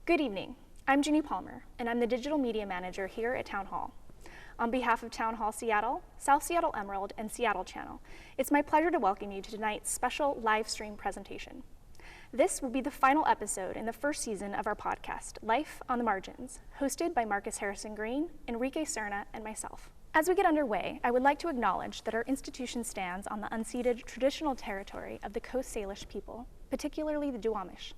Good evening. I'm Jeannie Palmer, and I'm the Digital Media Manager here at Town Hall. On behalf of Town Hall Seattle, South Seattle Emerald, and Seattle Channel, it's my pleasure to welcome you to tonight's special live stream presentation. This will be the final episode in the first season of our podcast, Life on the Margins, hosted by Marcus Harrison Green, Enrique Serna, and myself. As we get underway, I would like to acknowledge that our institution stands on the unceded traditional territory of the Coast Salish people, particularly the Duwamish.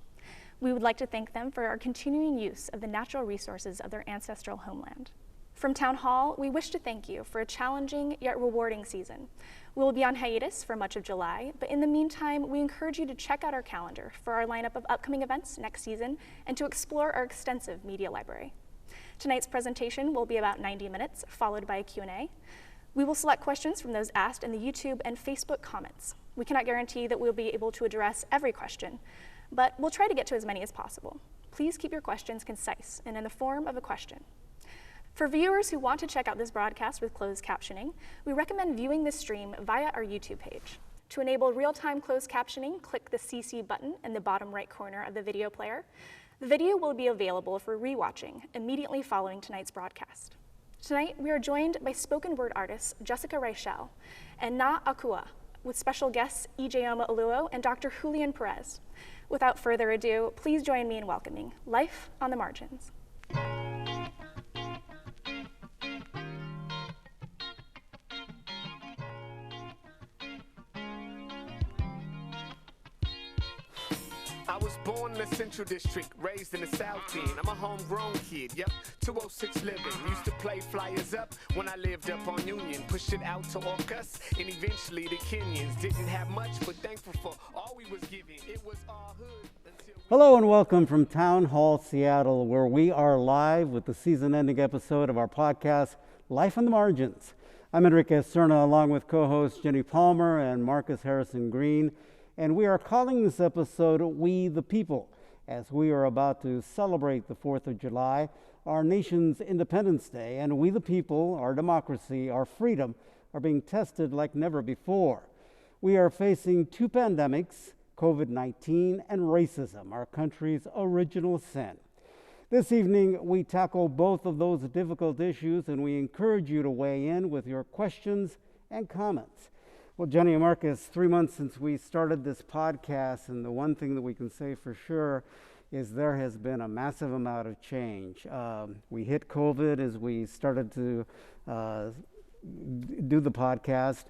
We would like to thank them for our continuing use of the natural resources of their ancestral homeland. From Town Hall, we wish to thank you for a challenging yet rewarding season. We will be on hiatus for much of July, but in the meantime, we encourage you to check out our calendar for our lineup of upcoming events next season and to explore our extensive media library. Tonight's presentation will be about 90 minutes, followed by a Q&A. We will select questions from those asked in the YouTube and Facebook comments. We cannot guarantee that we'll be able to address every question, but we'll try to get to as many as possible. Please keep your questions concise and in the form of a question. For viewers who want to check out this broadcast with closed captioning, we recommend viewing this stream via our YouTube page. To enable real-time closed captioning, click the CC button in the bottom right corner of the video player. The video will be available for rewatching immediately following tonight's broadcast. Tonight, we are joined by spoken word artists Jessica Rycheal and Naa Akua, with special guests Ijeoma Oluo and Dr. Julian Perez. Without further ado, please join me in welcoming Life on the Margins. I was born in the Central District, raised in the South End. I'm a homegrown kid, yep, 206 living. Used to play flyers up when I lived up on Union. Pushed it out to Orcus, and eventually the Kenyans. Didn't have much, but thankful for all we was given. It was our hood until... Hello and welcome from Town Hall, Seattle, where we are live with the season-ending episode of our podcast, Life on the Margins. I'm Enrique Serna, along with co-hosts Jenny Palmer and Marcus Harrison Green. And we are calling this episode We the People, as we are about to celebrate the 4th of July, our nation's Independence Day, and we the people, our democracy, our freedom, are being tested like never before. We are facing two pandemics, COVID-19 and racism, our country's original sin. This evening, we tackle both of those difficult issues, and we encourage you to weigh in with your questions and comments. Well, Jenny and Marcus, 3 months since we started this podcast, and the one thing that we can say for sure is there has been a massive amount of change. We hit COVID as we started to do the podcast,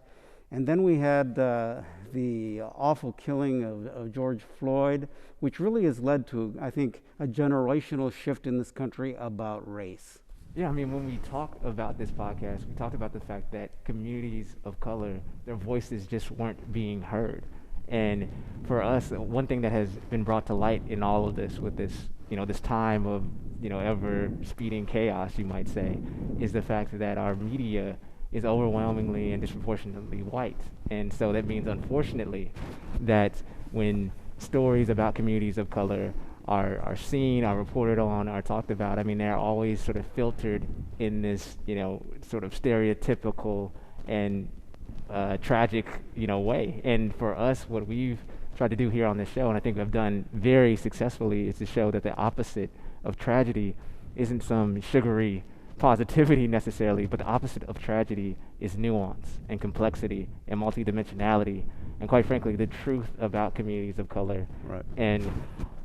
and then we had the awful killing of George Floyd, which really has led to, I think, a generational shift in this country about race. Yeah, I mean, when we talk about this podcast, we talked about the fact that communities of color, their voices just weren't being heard. And for us, one thing that has been brought to light in all of this, with this, this time of, ever speeding chaos, you might say, is the fact that our media is overwhelmingly and disproportionately white. And so that means, unfortunately, that when stories about communities of color are seen, are reported on, are talked about, I mean, they're always sort of filtered in this, sort of stereotypical and tragic, way. And for us, what we've tried to do here on this show, and I think we've done very successfully, is to show that the opposite of tragedy isn't some sugary positivity necessarily, but the opposite of tragedy is nuance and complexity and multidimensionality, and quite frankly, the truth about communities of color. Right. And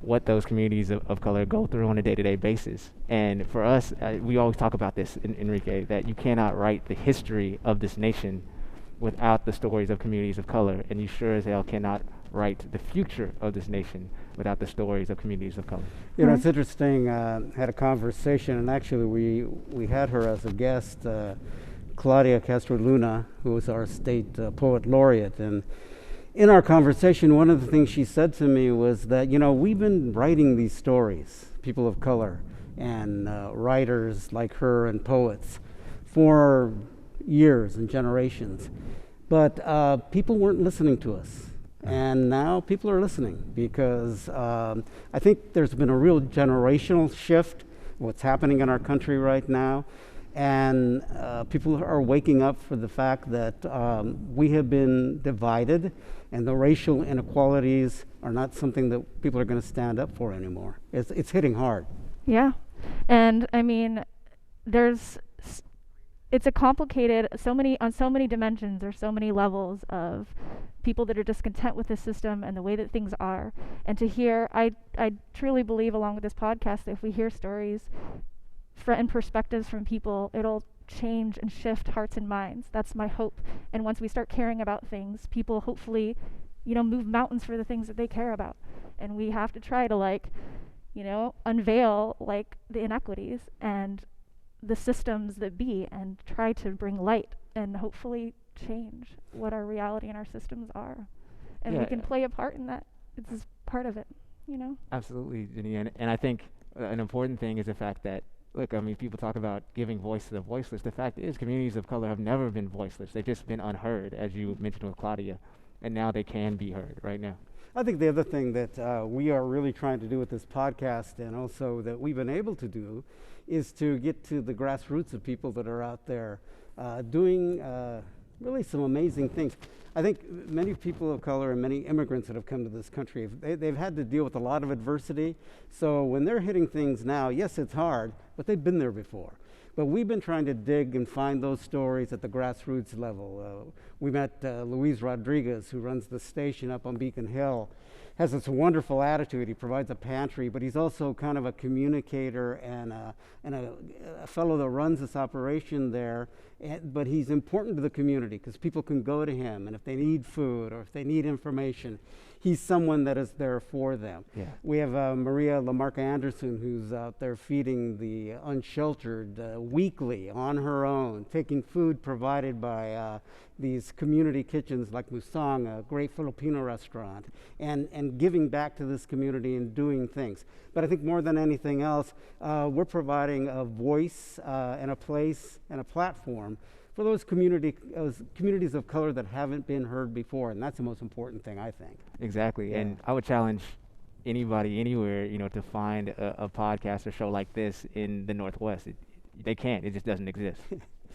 what those communities of color go through on a day-to-day basis. And for us, we always talk about this, Enrique, that you cannot write the history of this nation without the stories of communities of color, and you sure as hell cannot write the future of this nation without the stories of communities of color. It's interesting, had a conversation, and actually we had her as a guest, Claudia Castro Luna, who is our state poet laureate, and in our conversation, one of the things she said to me was that, we've been writing these stories, people of color and writers like her and poets, for years and generations. But people weren't listening to us. And now people are listening because I think there's been a real generational shift, what's happening in our country right now. And people are waking up for the fact that we have been divided, and the racial inequalities are not something that people are going to stand up for anymore. It's hitting hard. Yeah. And I mean, there's it's a complicated on so many dimensions. There's so many levels of people that are discontent with the system and the way that things are. And to hear, I truly believe, along with this podcast, that if we hear stories and perspectives from people, it'll change and shift hearts and minds. That's my hope. And once we start caring about things, people hopefully, move mountains for the things that they care about. And we have to try to unveil the inequities and the systems that be, and try to bring light and hopefully change what our reality and our systems are. And we can play a part in that. It's part of it, Absolutely, Jenny. And I think an important thing is the fact that, look, I mean, people talk about giving voice to the voiceless. The fact is, communities of color have never been voiceless. They've just been unheard, as you mentioned with Claudia. And now they can be heard right now. I think the other thing that we are really trying to do with this podcast, and also that we've been able to do, is to get to the grassroots of people that are out there doing really some amazing things. I think many people of color and many immigrants that have come to this country, they've had to deal with a lot of adversity. So when they're hitting things now, yes, it's hard, but they've been there before. But we've been trying to dig and find those stories at the grassroots level. We met Luis Rodriguez, who runs the station up on Beacon Hill, has this wonderful attitude. He provides a pantry, but he's also kind of a communicator and a fellow that runs this operation there. But he's important to the community because people can go to him, and if they need food or if they need information, he's someone that is there for them. Yeah. We have Maria Lamarca Anderson, who's out there feeding the unsheltered weekly on her own, taking food provided by these community kitchens like Musang, a great Filipino restaurant, and giving back to this community and doing things. But I think more than anything else, we're providing a voice and a place and a platform for those communities of color that haven't been heard before, and that's the most important thing, I think. Exactly, yeah. And I would challenge anybody, anywhere, to find a podcast or show like this in the Northwest. They can't. It just doesn't exist.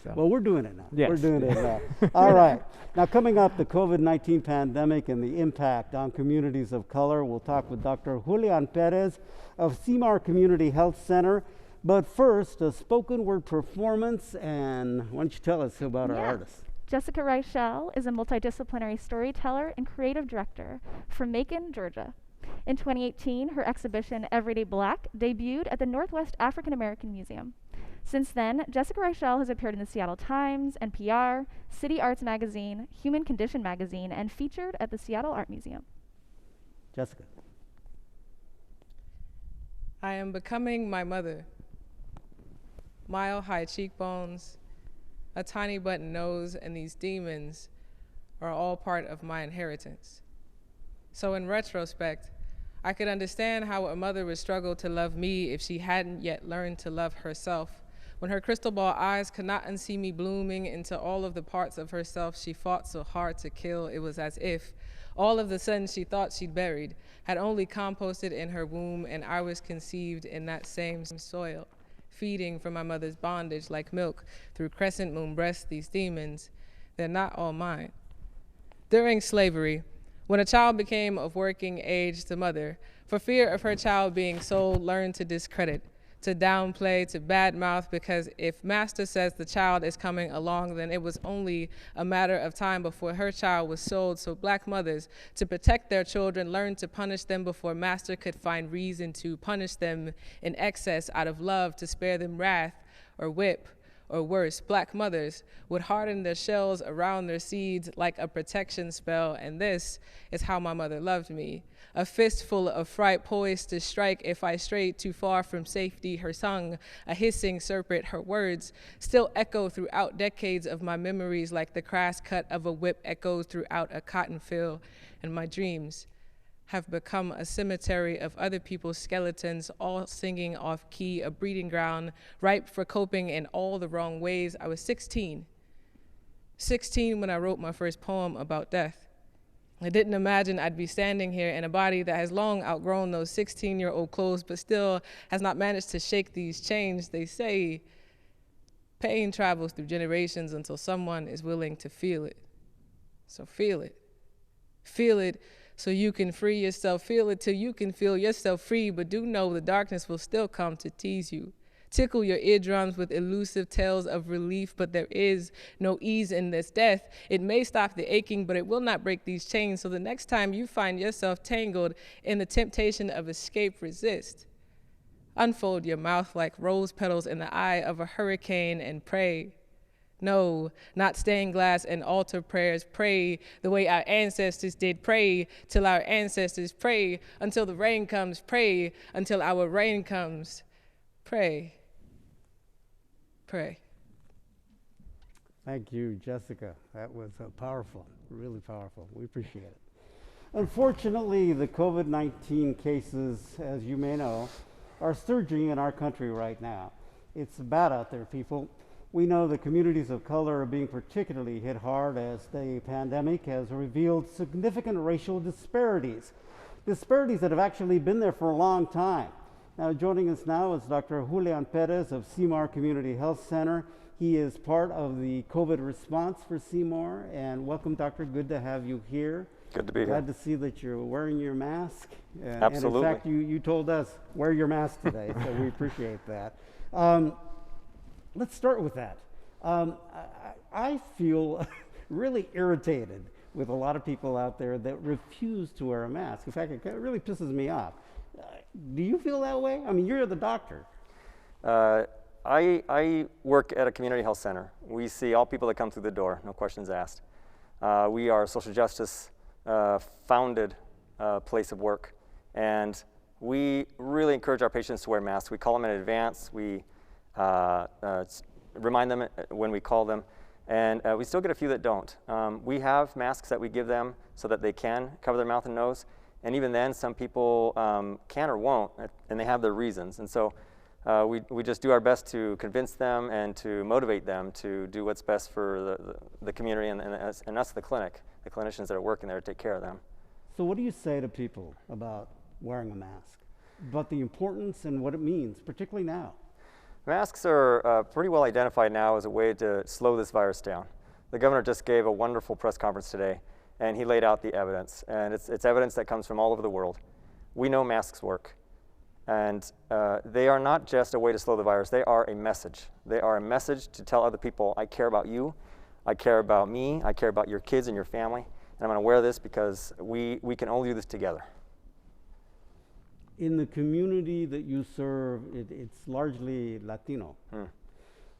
So. Well, we're doing it now. Yes. We're doing it now. All right. Now, coming up, the COVID-19 pandemic and the impact on communities of color. We'll talk with Dr. Julian Perez of CMAR Community Health Center. But first, a spoken word performance, and why don't you tell us about our artists? Jessica Rycheal is a multidisciplinary storyteller and creative director from Macon, Georgia. In 2018, her exhibition Everyday Black debuted at the Northwest African American Museum. Since then, Jessica Rycheal has appeared in the Seattle Times, NPR, City Arts Magazine, Human Condition Magazine, and featured at the Seattle Art Museum. Jessica. I am becoming my mother. Mile-high cheekbones, a tiny button nose, and these demons are all part of my inheritance. So in retrospect, I could understand how a mother would struggle to love me if she hadn't yet learned to love herself, when her crystal ball eyes could not unsee me blooming into all of the parts of herself she fought so hard to kill. It was as if all of the sons she thought she'd buried had only composted in her womb, and I was conceived in that same soil, feeding from my mother's bondage like milk through crescent moon breasts. These demons, they're not all mine. During slavery, when a child became of working age, the mother, for fear of her child being sold, learned to discredit, to downplay, to badmouth, because if master says the child is coming along, then it was only a matter of time before her child was sold. So black mothers, to protect their children, learned to punish them before master could find reason to punish them in excess out of love, to spare them wrath or whip. Or worse, black mothers would harden their shells around their seeds like a protection spell, and this is how my mother loved me. A fistful of fright poised to strike if I strayed too far from safety. Her tongue, a hissing serpent, her words still echo throughout decades of my memories like the crass cut of a whip echoes throughout a cotton field, and my dreams have become a cemetery of other people's skeletons, all singing off key, a breeding ground ripe for coping in all the wrong ways. I was 16 when I wrote my first poem about death. I didn't imagine I'd be standing here in a body that has long outgrown those 16-year-old clothes, but still has not managed to shake these chains. They say pain travels through generations until someone is willing to feel it. So feel it. Feel it so you can free yourself. Feel it till you can feel yourself free, but do know the darkness will still come to tease you. Tickle your eardrums with elusive tales of relief, but there is no ease in this death. It may stop the aching, but it will not break these chains. So the next time you find yourself tangled in the temptation of escape, resist. Unfold your mouth like rose petals in the eye of a hurricane and pray. No, not stained glass and altar prayers. Pray the way our ancestors did. Pray till our ancestors pray. Until the rain comes, pray. Until our rain comes, pray. Pray. Thank you, Jessica. That was powerful, really powerful. We appreciate it. Unfortunately, the COVID-19 cases, as you may know, are surging in our country right now. It's bad out there, people. We know the communities of color are being particularly hit hard as the pandemic has revealed significant racial disparities that have actually been there for a long time. Now, joining us now is Dr. Julian Perez of Seymour Community Health Center. He is part of the COVID response for Seymour. And welcome, Doctor. Good to have you here. Good to be here. Glad to see that you're wearing your mask. Absolutely. And in fact, you told us, wear your mask today, so we appreciate that. Let's start with that. I feel really irritated with a lot of people out there that refuse to wear a mask. In fact, it really pisses me off. Do you feel that way? I mean, you're the doctor. I work at a community health center. We see all people that come through the door, no questions asked. We are a social justice founded place of work, and we really encourage our patients to wear masks. We call them in advance. We remind them when we call them, and we still get a few that don't. We have masks that we give them so that they can cover their mouth and nose, and even then some people can or won't, and they have their reasons. And so we just do our best to convince them and to motivate them to do what's best for the community and us, the clinic, the clinicians that are working there to take care of them. So what do you say to people about wearing a mask, about the importance and what it means, particularly now? Masks are pretty well identified now as a way to slow this virus down. The governor just gave a wonderful press conference today, and he laid out the evidence. And it's evidence that comes from all over the world. We know masks work. And they are not just a way to slow the virus. They are a message. They are a message to tell other people, I care about you, I care about me, I care about your kids and your family, and I'm going to wear this because we can only do this together. In the community that you serve, it's largely Latino.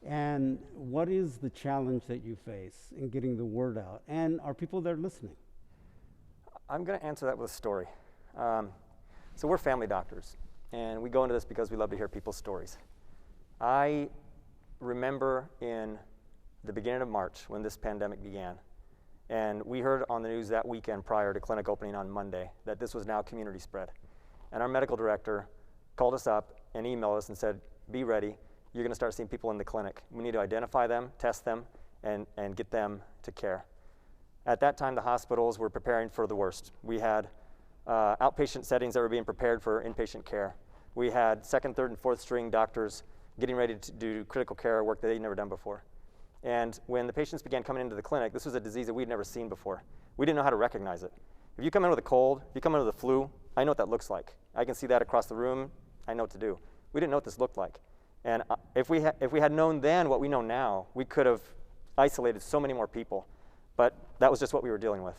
And what is the challenge that you face in getting the word out? And are people there listening? I'm going to answer that with a story. So we're family doctors, and we go into this because we love to hear people's stories. I remember in the beginning of March when this pandemic began, and we heard on the news that weekend prior to clinic opening on Monday that this was now community spread. And our medical director called us up and emailed us and said, be ready, you're going to start seeing people in the clinic. We need to identify them, test them, and get them to care. At that time, the hospitals were preparing for the worst. We had outpatient settings that were being prepared for inpatient care. We had second, third, and fourth string doctors getting ready to do critical care work that they'd never done before. And when the patients began coming into the clinic, this was a disease that we'd never seen before. We didn't know how to recognize it. If you come in with a cold, if you come in with the flu, I know what that looks like. I can see that across the room. I know what to do. We didn't know what this looked like. And if we had known then what we know now, we could have isolated so many more people. But that was just what we were dealing with.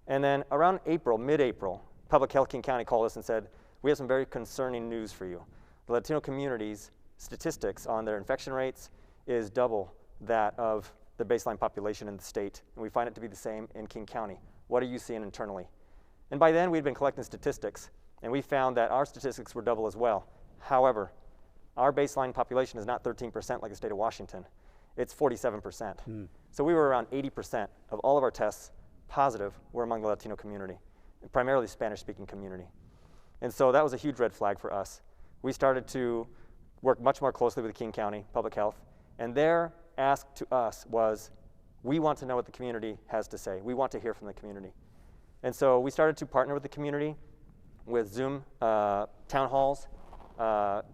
And then around April, mid-April, Public Health King County called us and said, we have some very concerning news for you. The Latino community's statistics on their infection rates is double that of the baseline population in the state. And we find it to be the same in King County. What are you seeing internally? And by then, we'd been collecting statistics, and we found that our statistics were double as well. However, our baseline population is not 13% like the state of Washington. It's 47%. So we were around 80% of all of our tests positive were among the Latino community, primarily Spanish-speaking community. And so that was a huge red flag for us. We started to work much more closely with King County Public Health, and their ask to us was, we want to know what the community has to say. We want to hear from the community. And so we started to partner with the community with Zoom town halls,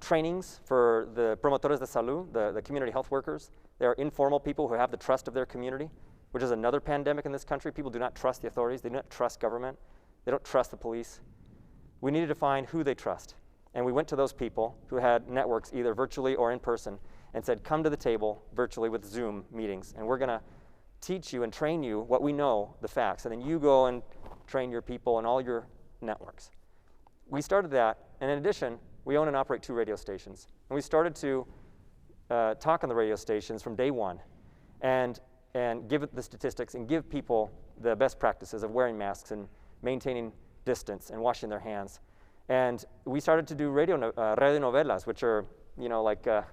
trainings for the promotores de salud, the community health workers. They are informal people who have the trust of their community, which is another pandemic in this country. People do not trust the authorities. They do not trust government. They don't trust the police. We needed to find who they trust. And we went to those people who had networks either virtually or in person and said, come to the table virtually with Zoom meetings, and we're going to teach you and train you what we know, the facts, and then you go and train your people and all your networks. We started that, and in addition, we own and operate 2 radio stations. And we started to talk on the radio stations from day one and give the statistics and give people the best practices of wearing masks and maintaining distance and washing their hands. And we started to do radio novelas, which are, you know, like They're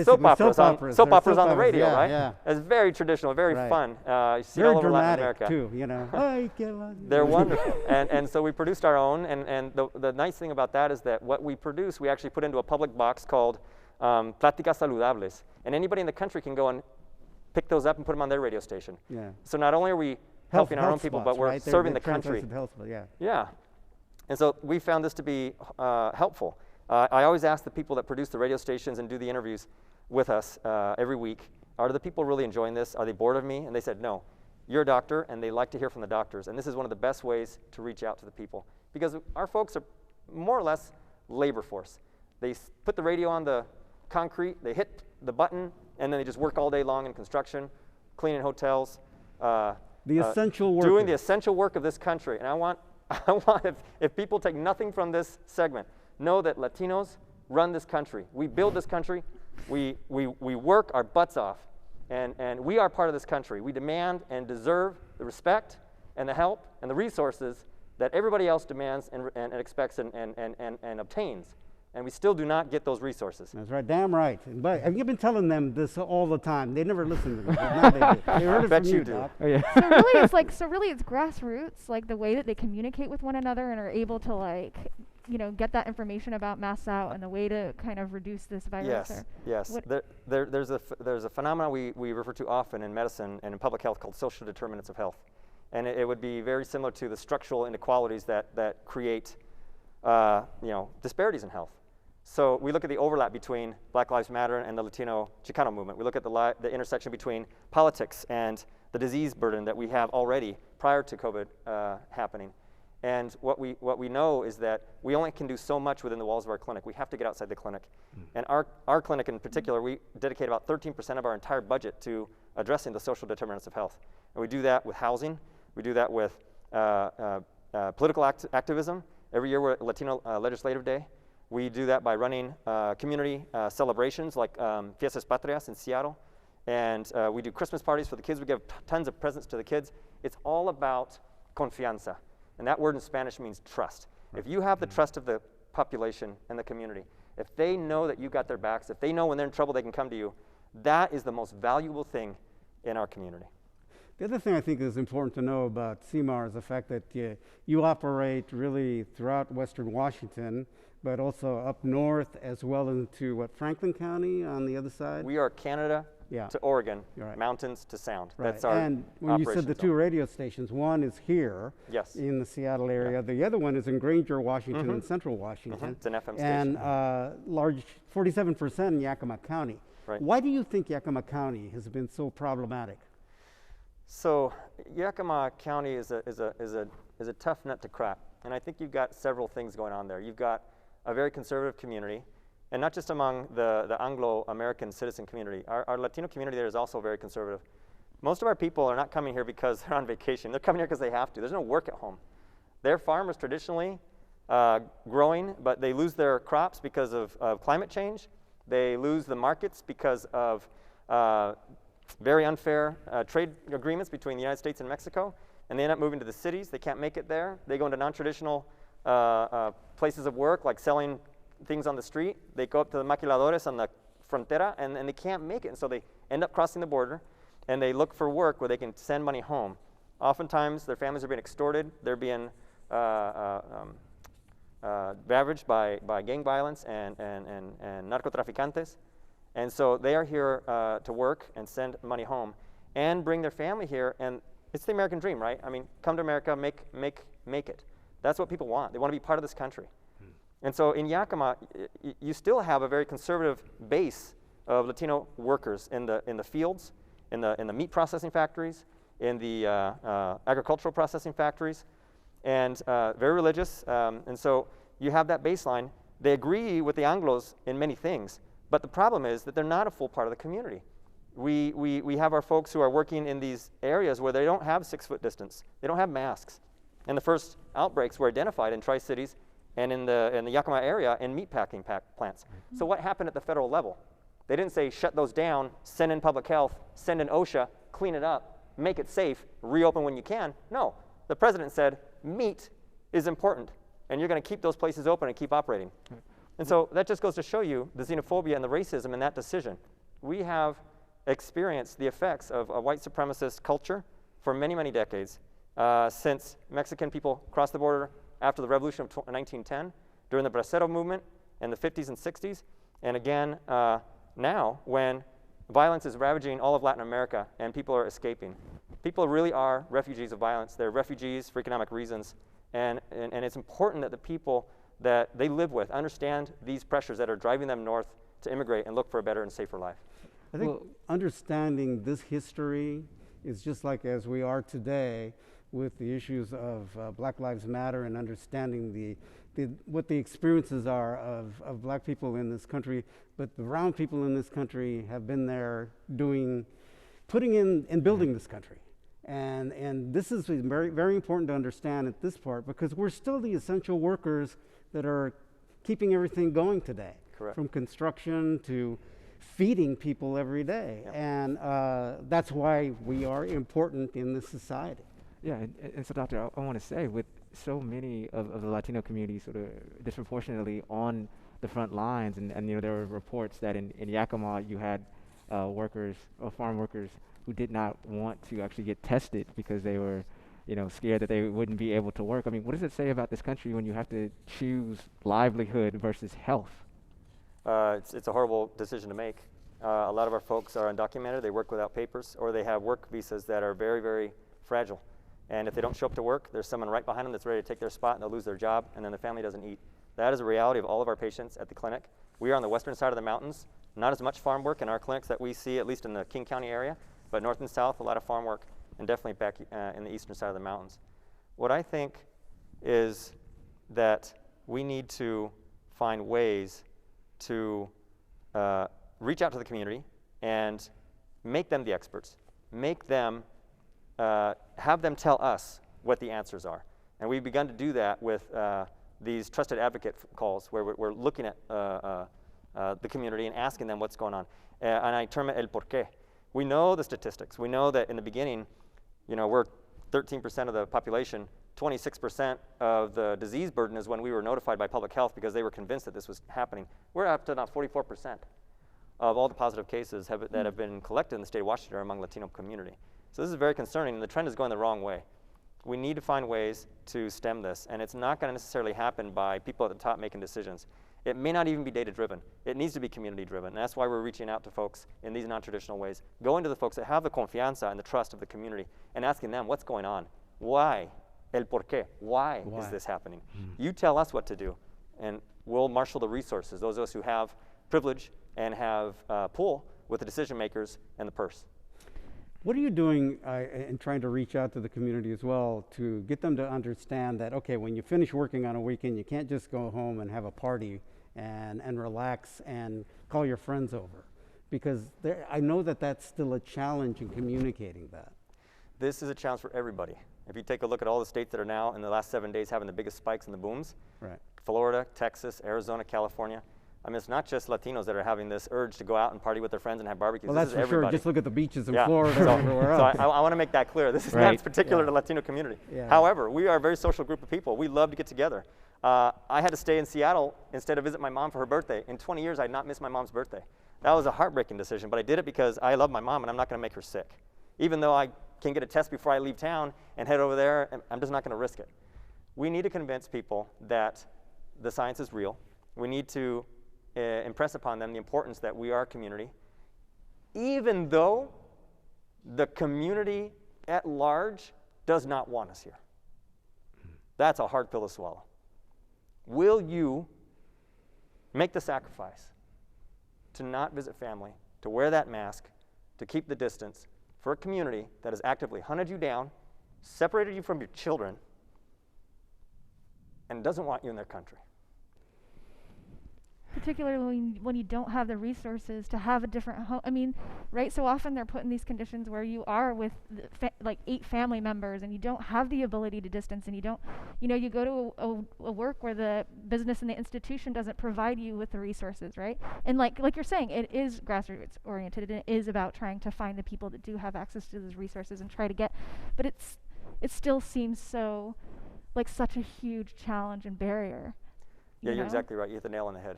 soap basically operas on the radio, yeah, right? Yeah. It's very traditional, very Right. fun. You see Very all over Latin dramatic America. too, you know. They're wonderful. And so we produced our own, and the nice thing about that is that what we produce, we actually put into a public box called Pláticas Saludables. And anybody in the country can go and pick those up and put them on their radio station. Yeah. So not only are we helping our own people, spots, but we're right? They're serving the country. translated health spots, yeah. Yeah. And so we found this to be helpful. I always ask the people that produce the radio stations and do the interviews with us every week, are the people really enjoying this? Are they bored of me? And they said, no. You're a doctor, and they like to hear from the doctors. And this is one of the best ways to reach out to the people. Because our folks are more or less labor force. They put the radio on the concrete, they hit the button, and then they just work all day long in construction, cleaning hotels. The essential work. Doing the essential work of this country. And I want if people take nothing from this segment, know that Latinos run this country. We build this country. We work our butts off. And we are part of this country. We demand and deserve the respect and the help and the resources that everybody else demands and expects and obtains. And we still do not get those resources. That's right, damn right. But have you been telling them this all the time? They never listen to me. But now they do. They heard it bet from you do. Doc. Oh, yeah. So really it's grassroots, like the way that they communicate with one another and are able to, like, you know, get that information about masks out and the way to kind of reduce this virus. Yes. There's a phenomenon we refer to often in medicine and in public health called social determinants of health. And it would be very similar to the structural inequalities that create disparities in health. So we look at the overlap between Black Lives Matter and the Latino Chicano movement. We look at the intersection between politics and the disease burden that we have already prior to COVID happening. And what we know is that we only can do so much within the walls of our clinic. We have to get outside the clinic. And our clinic in particular, we dedicate about 13% of our entire budget to addressing the social determinants of health. And we do that with housing. We do that with political activism. Every year we're at Latino Legislative Day. We do that by running community celebrations like Fiestas Patrias in Seattle. And we do Christmas parties for the kids. We give tons of presents to the kids. It's all about confianza. And that word in Spanish means trust. If you have the trust of the population and the community, if they know that you got their backs, if they know when they're in trouble they can come to you, that is the most valuable thing in our community. The other thing I think is important to know about CMAR is the fact that you operate really throughout Western Washington, but also up north as well into Franklin County on the other side? We are Canada to Oregon, right. Mountains to Sound. Right. That's our And when you said the 2 radio stations, one is here in the Seattle area. Yeah. The other one is in Granger, Washington, and Central Washington. It's an FM station. And large 47% in Yakima County. Right. Why do you think Yakima County has been so problematic? So Yakima County is a tough nut to crack, and I think you've got several things going on there. You've got a very conservative community, and not just among the Anglo-American citizen community. Our Latino community there is also very conservative. Most of our people are not coming here because they're on vacation. They're coming here because they have to. There's no work at home. Their farmers traditionally growing, but they lose their crops because of climate change. They lose the markets because of very unfair trade agreements between the United States and Mexico, and they end up moving to the cities. They can't make it there. They go into non-traditional places of work, like selling things on the street. They go up to the maquiladores on the frontera, and they can't make it. And so they end up crossing the border, and they look for work where they can send money home. Oftentimes, their families are being extorted. They're being ravaged by gang violence and narcotraficantes. And so they are here to work and send money home and bring their family here. And it's the American dream, right? I mean, come to America, make it. That's what people want. They want to be part of this country. And so in Yakima, you still have a very conservative base of Latino workers in the fields, in the meat processing factories, in the agricultural processing factories. and very religious. And so you have that baseline. They agree with the Anglos in many things, but the problem is that they're not a full part of the community. We have our folks who are working in these areas where they don't have 6-foot distance. They don't have masks. And the first outbreaks were identified in Tri-Cities and in the Yakima area in meatpacking plants. So what happened at the federal level? They didn't say shut those down, send in public health, send in OSHA, clean it up, make it safe, reopen when you can. No, the president said meat is important, and you're going to keep those places open and keep operating. And so that just goes to show you the xenophobia and the racism in that decision. We have experienced the effects of a white supremacist culture for many, many decades, since Mexican people crossed the border after the revolution of 1910, during the Bracero movement in the 50s and 60s, and again now when violence is ravaging all of Latin America and people are escaping. People really are refugees of violence. They're refugees for economic reasons, and it's important that the people that they live with understand these pressures that are driving them north to immigrate and look for a better and safer life. I think understanding this history is just like as we are today with the issues of Black Lives Matter and understanding what the experiences are of Black people in this country, but the brown people in this country have been there putting in and building this country. And this is very, very important to understand at this part, because we're still the essential workers that are keeping everything going today. Correct. From construction to feeding people every day. Yep. And that's why we are important in this society. Yeah, and so, Doctor, I want to say, with so many of the Latino community sort of disproportionately on the front lines, and you know, there were reports that in Yakima you had workers, farm workers, who did not want to actually get tested because they were, you know, scared that they wouldn't be able to work. I mean, what does it say about this country when you have to choose livelihood versus health? It's a horrible decision to make. A lot of our folks are undocumented. They work without papers, or they have work visas that are very, very fragile. And if they don't show up to work, there's someone right behind them that's ready to take their spot, and they'll lose their job, and then the family doesn't eat. That is a reality of all of our patients at the clinic. We are on the western side of the mountains. Not as much farm work in our clinics that we see, at least in the King County area, but north and south, a lot of farm work, and definitely back in the eastern side of the mountains. What I think is that we need to find ways to reach out to the community and make them the experts, make them have them tell us what the answers are. And we've begun to do that with these trusted advocate calls where we're looking at the community and asking them what's going on. And I term it el porqué. We know the statistics. We know that in the beginning, you know, we're 13% of the population. 26% of the disease burden is when we were notified by public health because they were convinced that this was happening. We're up to now 44% of all the positive cases that have been collected in the state of Washington are among Latino community. So this is very concerning, and the trend is going the wrong way. We need to find ways to stem this, and it's not going to necessarily happen by people at the top making decisions. It may not even be data-driven. It needs to be community-driven, and that's why we're reaching out to folks in these non-traditional ways, going to the folks that have the confianza and the trust of the community, and asking them what's going on. Why? El porqué. Why is this happening? You tell us what to do, and we'll marshal the resources, those of us who have privilege and have pull with the decision makers and the purse. What are you doing in trying to reach out to the community as well to get them to understand that, okay, when you finish working on a weekend, you can't just go home and have a party and relax and call your friends over? Because I know that that's still a challenge in communicating that. This is a challenge for everybody. If you take a look at all the states that are now in the last 7 days having the biggest spikes and the booms, right. Florida, Texas, Arizona, California. I mean, it's not just Latinos that are having this urge to go out and party with their friends and have barbecues. Well, that's for sure. Just look at the beaches in Florida and everywhere else. So I want to make that clear. This is not particular to the Latino community. Yeah. However, we are a very social group of people. We love to get together. I had to stay in Seattle instead of visit my mom for her birthday. In 20 years, I had not missed my mom's birthday. That was a heartbreaking decision, but I did it because I love my mom and I'm not going to make her sick. Even though I can get a test before I leave town and head over there, I'm just not going to risk it. We need to convince people that the science is real. We need to impress upon them the importance that we are a community, even though the community at large does not want us here. That's a hard pill to swallow. Will you make the sacrifice to not visit family, to wear that mask, to keep the distance for a community that has actively hunted you down, separated you from your children, and doesn't want you in their country. Particularly when you don't have the resources to have a different home. I mean, right? So often they're put in these conditions where you are with like 8 family members, and you don't have the ability to distance, and you don't, you go to a work where the business and the institution doesn't provide you with the resources, right? And like you're saying, it is grassroots oriented, and it is about trying to find the people that do have access to those resources and try to get, but it still seems so like such a huge challenge and barrier. Yeah, you're exactly right. You hit the nail on the head.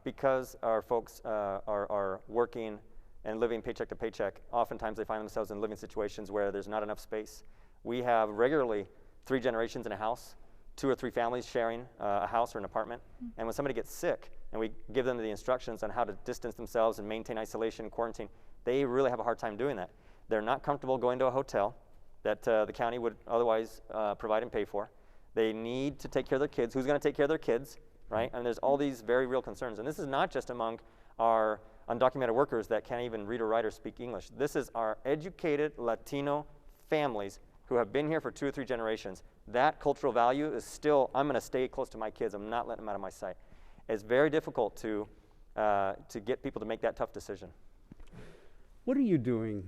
Because our folks are working and living paycheck to paycheck, oftentimes they find themselves in living situations where there's not enough space. We have regularly 3 generations in a house, 2 or 3 families sharing a house or an apartment. And when somebody gets sick and we give them the instructions on how to distance themselves and maintain isolation and quarantine, they really have a hard time doing that. They're not comfortable going to a hotel that the county would otherwise provide and pay for. They need to take care of their kids. Who's going to take care of their kids? Right? And there's all these very real concerns. And this is not just among our undocumented workers that can't even read or write or speak English. This is our educated Latino families who have been here for 2 or 3 generations. That cultural value is still, I'm going to stay close to my kids. I'm not letting them out of my sight. It's very difficult to get people to make that tough decision. What are you doing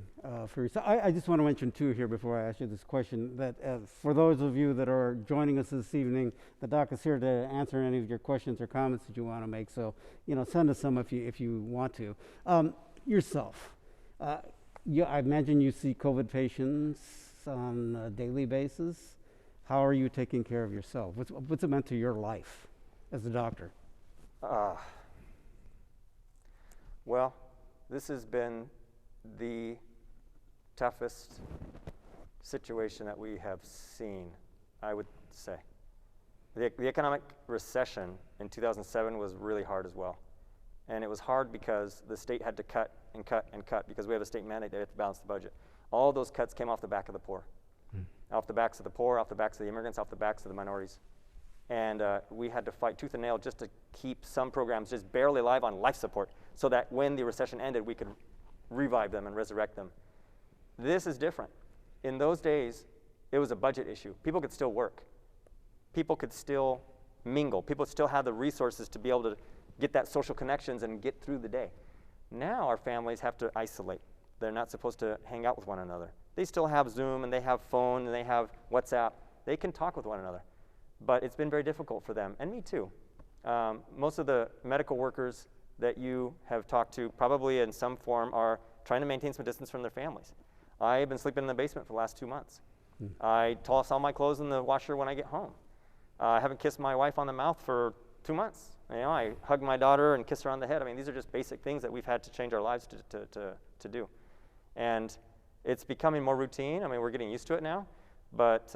for yourself? I just want to mention too here before I ask you this question that for those of you that are joining us this evening, the doc is here to answer any of your questions or comments that you want to make. So, send us some if you want to. Yourself, I imagine you see COVID patients on a daily basis. How are you taking care of yourself? What's it meant to your life as a doctor? Well, this has been the toughest situation that we have seen, I would say. The economic recession in 2007 was really hard as well. And it was hard because the state had to cut and cut and cut because we have a state mandate, they have to balance the budget. All those cuts came off the back of the poor. Off the backs of the poor, off the backs of the immigrants, off the backs of the minorities. And we had to fight tooth and nail just to keep some programs just barely alive on life support so that when the recession ended, we could revive them and resurrect them. This is different. In those days, it was a budget issue. People could still work. People could still mingle. People still had the resources to be able to get that social connections and get through the day. Now our families have to isolate. They're not supposed to hang out with one another. They still have Zoom and they have phone and they have WhatsApp. They can talk with one another. But it's been very difficult for them, and me too. Most of the medical workers that you have talked to probably in some form are trying to maintain some distance from their families. I've been sleeping in the basement for the last 2 months. I toss all my clothes in the washer when I get home. I haven't kissed my wife on the mouth for 2 months. I hug my daughter and kiss her on the head. I mean, these are just basic things that we've had to change our lives to do. And it's becoming more routine. I mean, we're getting used to it now. But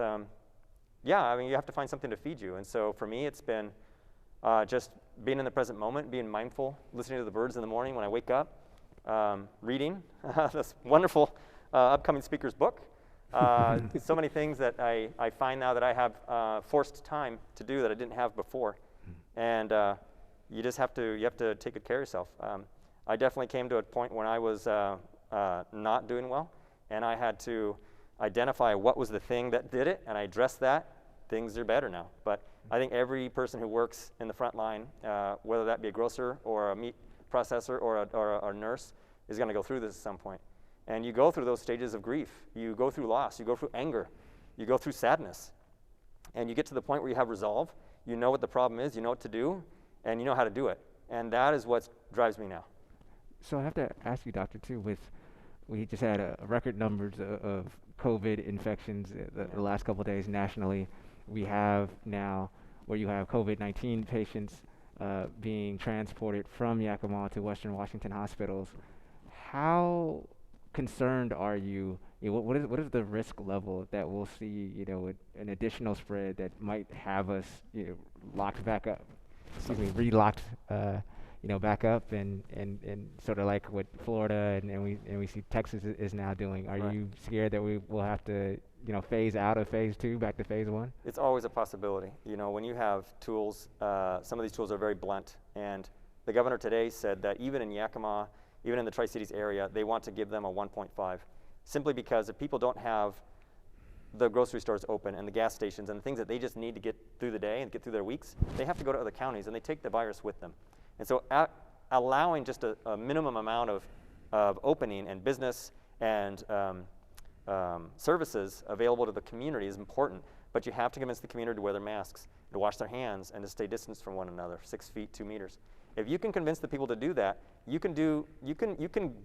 yeah, I mean, you have to find something to feed you. And so for me, it's been just being in the present moment, being mindful, listening to the birds in the morning when I wake up, reading this wonderful upcoming speaker's book. So many things that I find now that I have forced time to do that I didn't have before. And you have to take good care of yourself. I definitely came to a point when I was not doing well, and I had to identify what was the thing that did it, and I addressed that. Things are better now. But I think every person who works in the front line, whether that be a grocer or a meat processor or a nurse, is going to go through this at some point. And you go through those stages of grief. You go through loss. You go through anger. You go through sadness. And you get to the point where you have resolve. You know what the problem is. You know what to do. And you know how to do it. And that is what drives me now. So I have to ask you, Doctor, too, we just had record numbers of COVID infections the last couple of days nationally. We have now where you have COVID-19 patients being transported from Yakima to Western Washington hospitals. How concerned are you? What is the risk level that we'll see, with an additional spread that might have us, locked back up? Relocked, back up and sort of like what Florida and we see Texas is now doing. Are you scared that we will have to, phase out of phase 2 back to phase 1? It's always a possibility. When you have tools, some of these tools are very blunt. And the governor today said that even in Yakima, even in the Tri-Cities area, they want to give them a 1.5, simply because if people don't have the grocery stores open and the gas stations and the things that they just need to get through the day and get through their weeks, they have to go to other counties and they take the virus with them. And so allowing just a minimum amount of opening and business and services available to the community is important, but you have to convince the community to wear their masks, to wash their hands, and to stay distanced from one another, 6 feet, 2 meters. If you can convince the people to do that, you can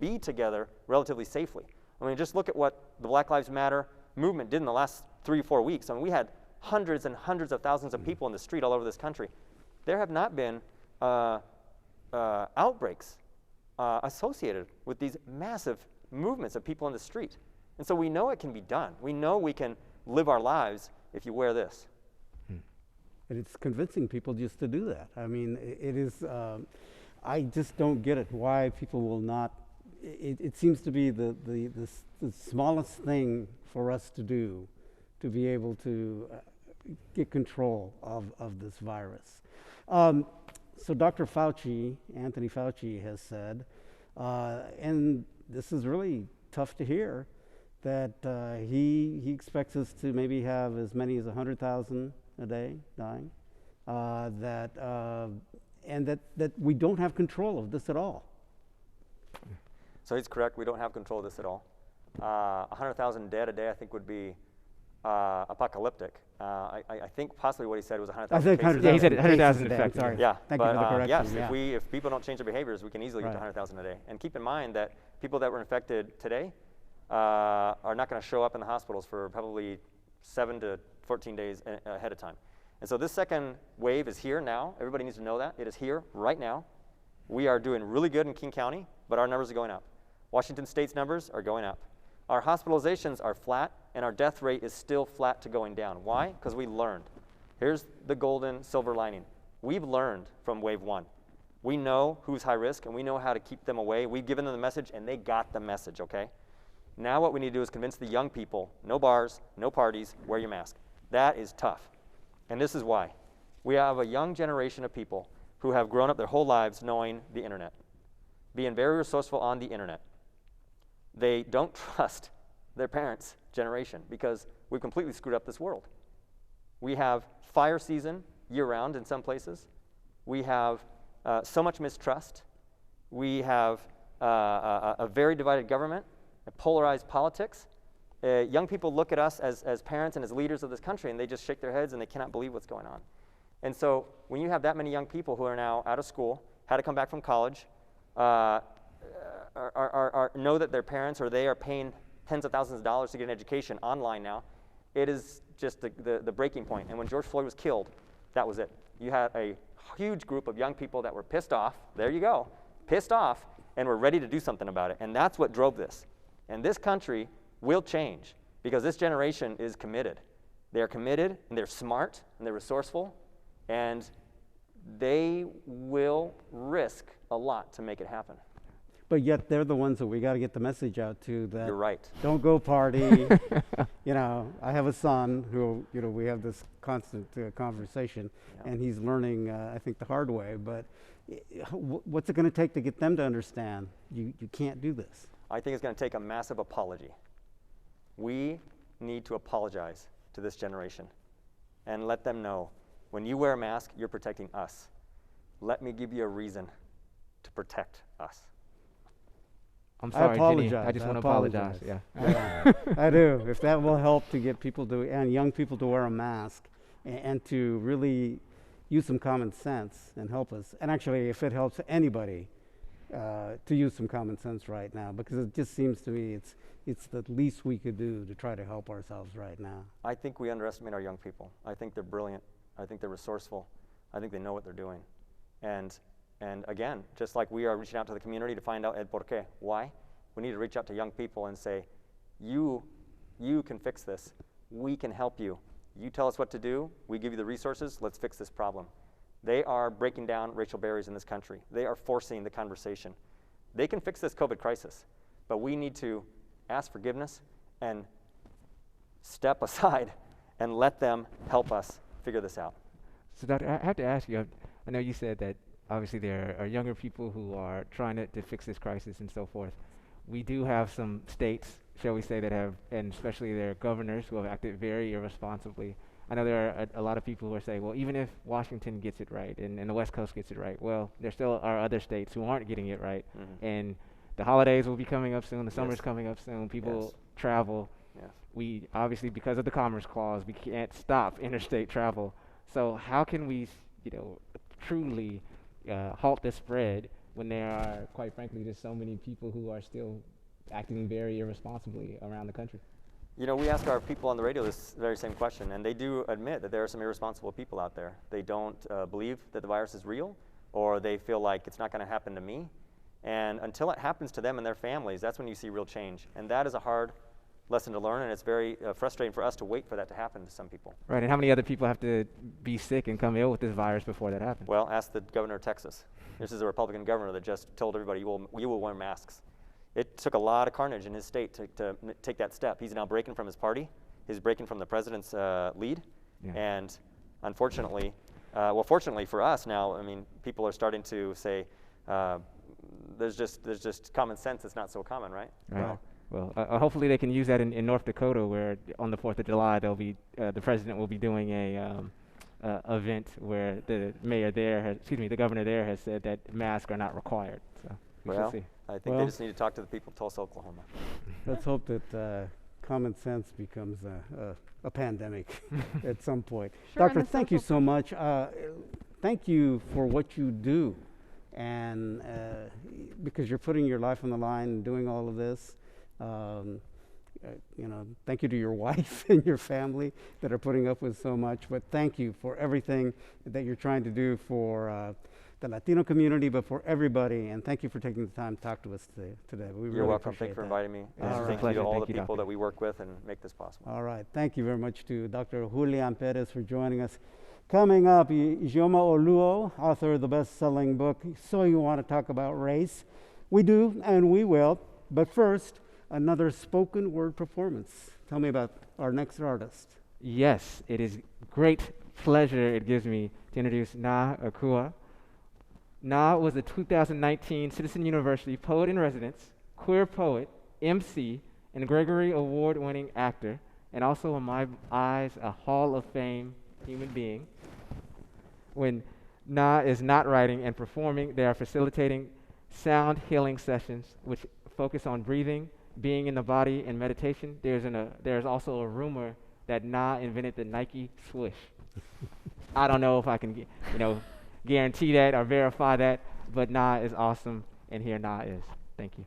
be together relatively safely. I mean, just look at what the Black Lives Matter movement did in the last 3 or 4 weeks. I mean, we had hundreds and hundreds of thousands of people in the street all over this country. There have not been outbreaks associated with these massive movements of people in the street. And so we know it can be done. We know we can live our lives if you wear this. And it's convincing people just to do that. I mean, it is, I just don't get it, why people will not. It seems to be the smallest thing for us to do to be able to get control of this virus. So Dr. Fauci, Anthony Fauci, has said, and this is really tough to hear, that he expects us to maybe have as many as 100,000 a day dying, and that we don't have control of this at all. So he's correct, we don't have control of this at all. 100,000 dead a day I think would be apocalyptic. I think possibly what he said was 100,000 cases. Yeah, he said 100,000 cases a day. infected. Sorry. Yeah, Thank you for the correction. yes, Yeah. if people don't change their behaviors, we can easily get to 100,000 a day. And keep in mind that people that were infected today are not going to show up in the hospitals for probably 7 to 14 days ahead of time. And so this second wave is here now. Everybody needs to know that. It is here right now. We are doing really good in King County, but our numbers are going up. Washington State's numbers are going up. Our hospitalizations are flat, and our death rate is still flat to going down. Why? Because we learned. Here's the golden silver lining. We've learned from wave 1. We know who's high risk, and we know how to keep them away. We've given them the message, and they got the message, okay? Now what we need to do is convince the young people, no bars, no parties, wear your mask. That is tough. And this is why. We have a young generation of people who have grown up their whole lives knowing the internet, being very resourceful on the internet. They don't trust their parents' generation because we've completely screwed up this world. We have fire season year-round in some places. We have so much mistrust. We have a very divided government, a polarized politics. Young people look at us as parents and as leaders of this country, and they just shake their heads and they cannot believe what's going on. And so when you have that many young people who are now out of school, had to come back from college, know that their parents or they are paying tens of thousands of dollars to get an education online now, it is just the breaking point. And when George Floyd was killed, that was it. You had a huge group of young people that were pissed off, there you go, pissed off, and were ready to do something about it. And that's what drove this. And this country will change because this generation is committed. They're committed, and they're smart, and they're resourceful, and they will risk a lot to make it happen. But yet they're the ones that we got to get the message out to, that You're right. don't go party. You know, I have a son who, you know, we have this constant conversation, and he's learning, I think, the hard way. But what's it going to take to get them to understand you can't do this? I think it's going to take a massive apology. We need to apologize to this generation and let them know, when you wear a mask, you're protecting us. Let me give you a reason to protect us. I'm sorry, I apologize. Jenny. I just want to apologize. Yeah. I do. If that will help to get people to, and young people to wear a mask and to really use some common sense and help us. And actually, if it helps anybody to use some common sense right now, because it just seems to me it's the least we could do to try to help ourselves right now. I think we underestimate our young people. I think they're brilliant. I think they're resourceful. I think they know what they're doing. And again, just like we are reaching out to the community to find out el por qué, why, we need to reach out to young people and say, you can fix this. We can help you. You tell us what to do. We give you the resources. Let's fix this problem. They are breaking down racial barriers in this country. They are forcing the conversation. They can fix this COVID crisis, but we need to ask forgiveness and step aside and let them help us figure this out. So, Doctor, I have to ask you, I know you said that obviously there are younger people who are trying to fix this crisis and so forth. We do have some states shall we say, that have, and especially their governors who have acted very irresponsibly. I know there are a lot of people who are saying, well, even if Washington gets it right and the West Coast gets it right, well, there still are other states who aren't getting it right. And the holidays will be coming up soon. The summer's coming up soon. People travel. We obviously, because of the Commerce Clause, we can't stop interstate travel. So how can we, truly halt the spread when there are, quite frankly, just so many people who are still acting very irresponsibly around the country? We ask our people on the radio this very same question, and they do admit that there are some irresponsible people out there. They don't believe that the virus is real, or they feel like it's not going to happen to me. And until it happens to them and their families, that's when you see real change. And that is a hard lesson to learn, and it's very frustrating for us to wait for that to happen to some people. Right, and how many other people have to be sick and come ill with this virus before that happens? Well, ask the governor of Texas. This is a Republican governor that just told everybody, you will wear masks. It took a lot of carnage in his state to take that step. He's now breaking from his party. He's breaking from the president's lead. And unfortunately, fortunately for us now, people are starting to say, there's just common sense that's not so common, right? Right. Well, hopefully they can use that in North Dakota, where on the 4th of July they'll be the president will be doing a event where the governor there has said that masks are not required. So we shall see. I think they just need to talk to the people of Tulsa, Oklahoma. Let's hope that common sense becomes a pandemic at some point. Sure, Doctor, thank you so much. Thank you for what you do, and because you're putting your life on the line and doing all of this. Thank you to your wife and your family that are putting up with so much, but thank you for everything that you're trying to do for the Latino community, but for everybody, and thank you for taking the time to talk to us today. You're welcome. Thank you for inviting me. Thank you to all the people that we work with and make this possible. All right. Thank you very much to Dr. Julian Perez for joining us. Coming up, Ijeoma Oluo, author of the best-selling book, So You Want to Talk About Race? We do, and we will. But first, another spoken word performance. Tell me about our next artist. Yes, it is great pleasure it gives me to introduce Naa Akua. Naa was a 2019 Citizen University Poet in Residence, queer poet, MC, and Gregory Award-winning actor, and also in my eyes, a Hall of Fame human being. When Naa is not writing and performing, they are facilitating sound healing sessions, which focus on breathing, being in the body, and meditation. There's also a rumor that Naa invented the Nike swoosh. I don't know if I can, guarantee that or verify that, but Naa is awesome, and here Naa is. Thank you.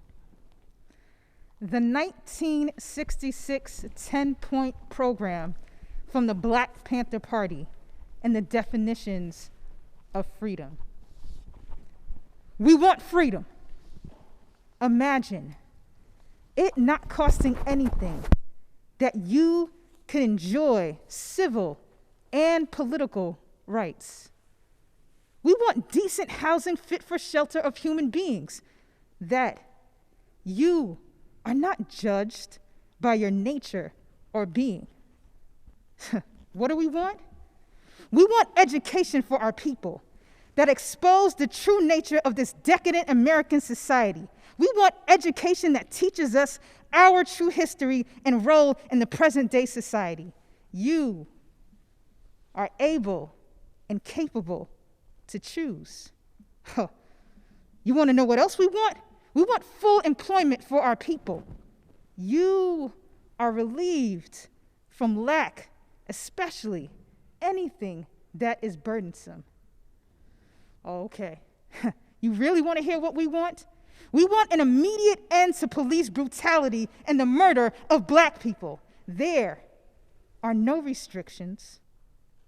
The 1966 10-point program from the Black Panther Party and the definitions of freedom. We want freedom. Imagine it not costing anything, that you could enjoy civil and political rights. We want decent housing fit for shelter of human beings, that you are not judged by your nature or being. What do we want? We want education for our people that expose the true nature of this decadent American society. We want education that teaches us our true history and role in the present day society. You are able and capable to choose. You want to know what else we want? We want full employment for our people. You are relieved from lack, especially anything that is burdensome. Okay, you really want to hear what we want? We want an immediate end to police brutality and the murder of Black people. There are no restrictions,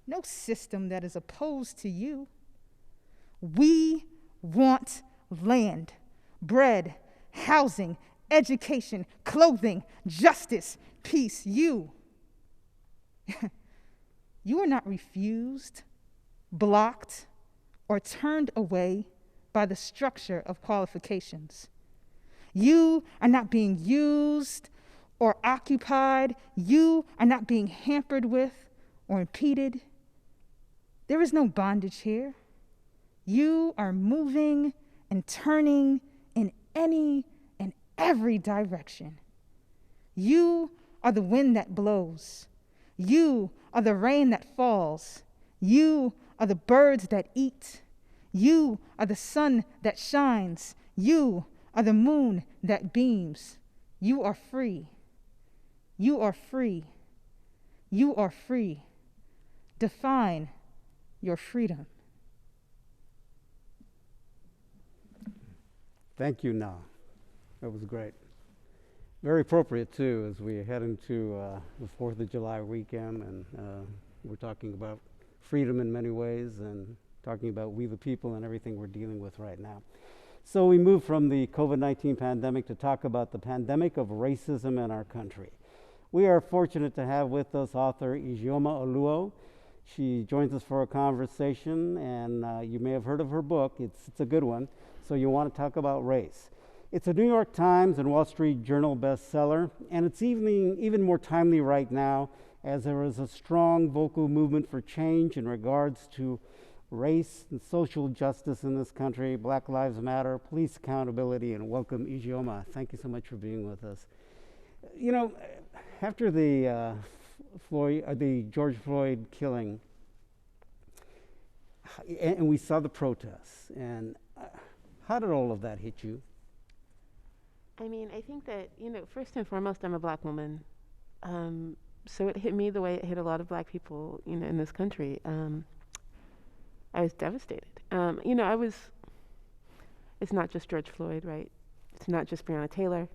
no system that is opposed to you. We want land, bread, housing, education, clothing, justice, peace. You are not refused, blocked, or turned away by the structure of qualifications. You are not being used or occupied. You are not being hampered with or impeded. There is no bondage here. You are moving and turning in any and every direction. You are the wind that blows. You are the rain that falls. You are the birds that eat. You are the sun that shines. You are the moon that beams. You are free. You are free. You are free. Define your freedom. Thank you, Naa. That was great. Very appropriate, too, as we head into the 4th of July weekend, and we're talking about freedom in many ways and talking about we the people and everything we're dealing with right now. So we move from the COVID-19 pandemic to talk about the pandemic of racism in our country. We are fortunate to have with us author Ijeoma Oluo. She joins us for a conversation, and you may have heard of her book. It's a good one. So you want to talk about race. It's a New York Times and Wall Street Journal bestseller, and it's even more timely right now as there is a strong vocal movement for change in regards to race and social justice in this country, Black Lives Matter, police accountability, and welcome, Ijeoma. Thank you so much for being with us. You know, after the George Floyd killing, and we saw the protests, and how did all of that hit you? I mean, I think that, first and foremost, I'm a Black woman. So it hit me the way it hit a lot of Black people, in this country. I was devastated. It's not just George Floyd, right? It's not just Breonna Taylor.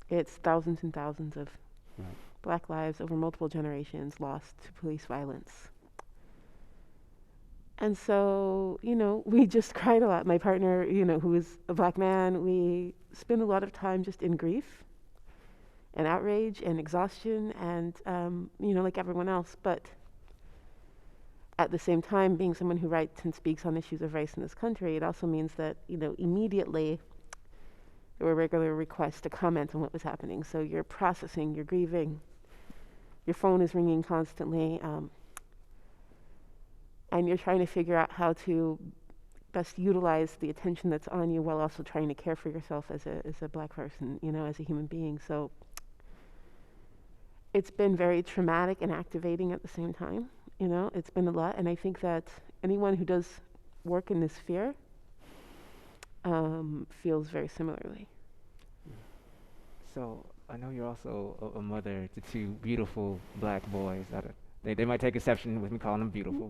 It's thousands and thousands of Black lives over multiple generations lost to police violence. And so, we just cried a lot. My partner, who is a Black man, we spend a lot of time just in grief and outrage and exhaustion and, like everyone else. But at the same time, being someone who writes and speaks on issues of race in this country, it also means that, immediately there were regular requests to comment on what was happening. So you're processing, you're grieving, your phone is ringing constantly, and you're trying to figure out how to best utilize the attention that's on you while also trying to care for yourself as a Black person, as a human being. So it's been very traumatic and activating at the same time. It's been a lot, and I think that anyone who does work in this sphere feels very similarly. So I know you're also a mother to two beautiful Black boys. They might take exception with me calling them beautiful.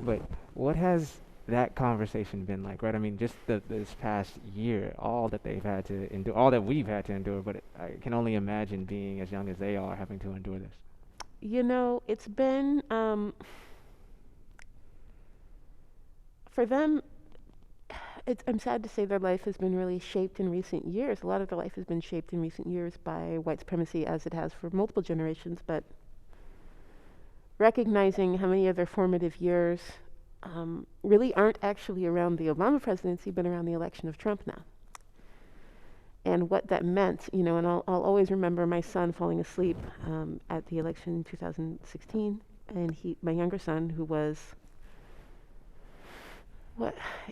But what has that conversation been like, right? I mean, just this past year, all that they've had to endure, all that we've had to endure, but I can only imagine being as young as they are having to endure this. It's been, for them, I'm sad to say their life has been really shaped in recent years. A lot of their life has been shaped in recent years by white supremacy, as it has for multiple generations, but recognizing how many of their formative years really aren't actually around the Obama presidency, but around the election of Trump now. And what that meant, and I'll always remember my son falling asleep at the election in 2016, and my younger son, who was,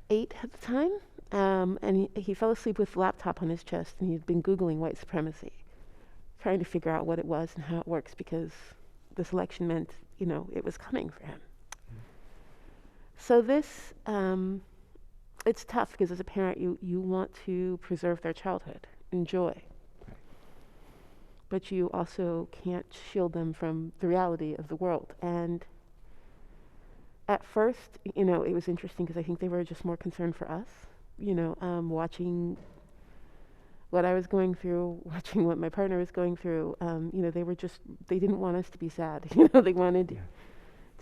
8 at the time, and he fell asleep with a laptop on his chest, and he'd been Googling white supremacy, trying to figure out what it was and how it works, because this election meant, it was coming for him. So this, it's tough because as a parent, you want to preserve their childhood and joy. But you also can't shield them from the reality of the world. And at first, it was interesting because I think they were just more concerned for us, watching what I was going through, watching what my partner was going through. They didn't want us to be sad. They wanted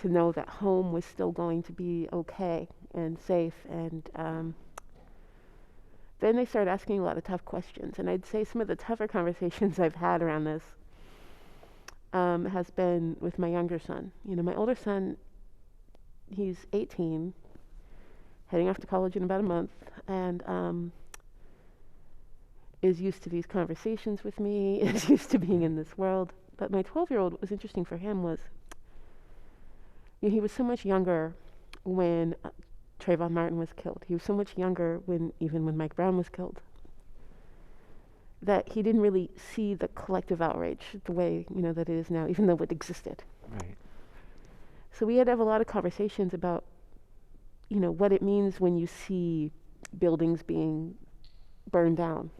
to know that home was still going to be okay and safe. And then they started asking a lot of tough questions. And I'd say some of the tougher conversations I've had around this has been with my younger son. My older son, he's 18, heading off to college in about a month, and is used to these conversations with me, is used to being in this world. But my 12-year-old, what was interesting for him was, he was so much younger when Trayvon Martin was killed. He was so much younger even when Mike Brown was killed. that he didn't really see the collective outrage the way, that it is now, even though it existed. Right. So we had to have a lot of conversations about, what it means when you see buildings being burned down.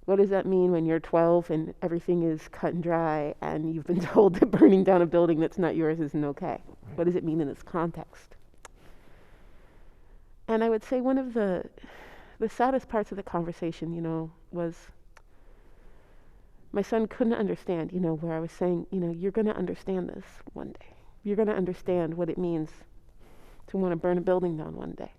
What does that mean when you're 12 and everything is cut and dry and you've been told that burning down a building that's not yours isn't okay? Right. What does it mean in this context? And I would say one of the saddest parts of the conversation, was my son couldn't understand, where I was saying, you're going to understand this one day. You're going to understand what it means to want to burn a building down one day.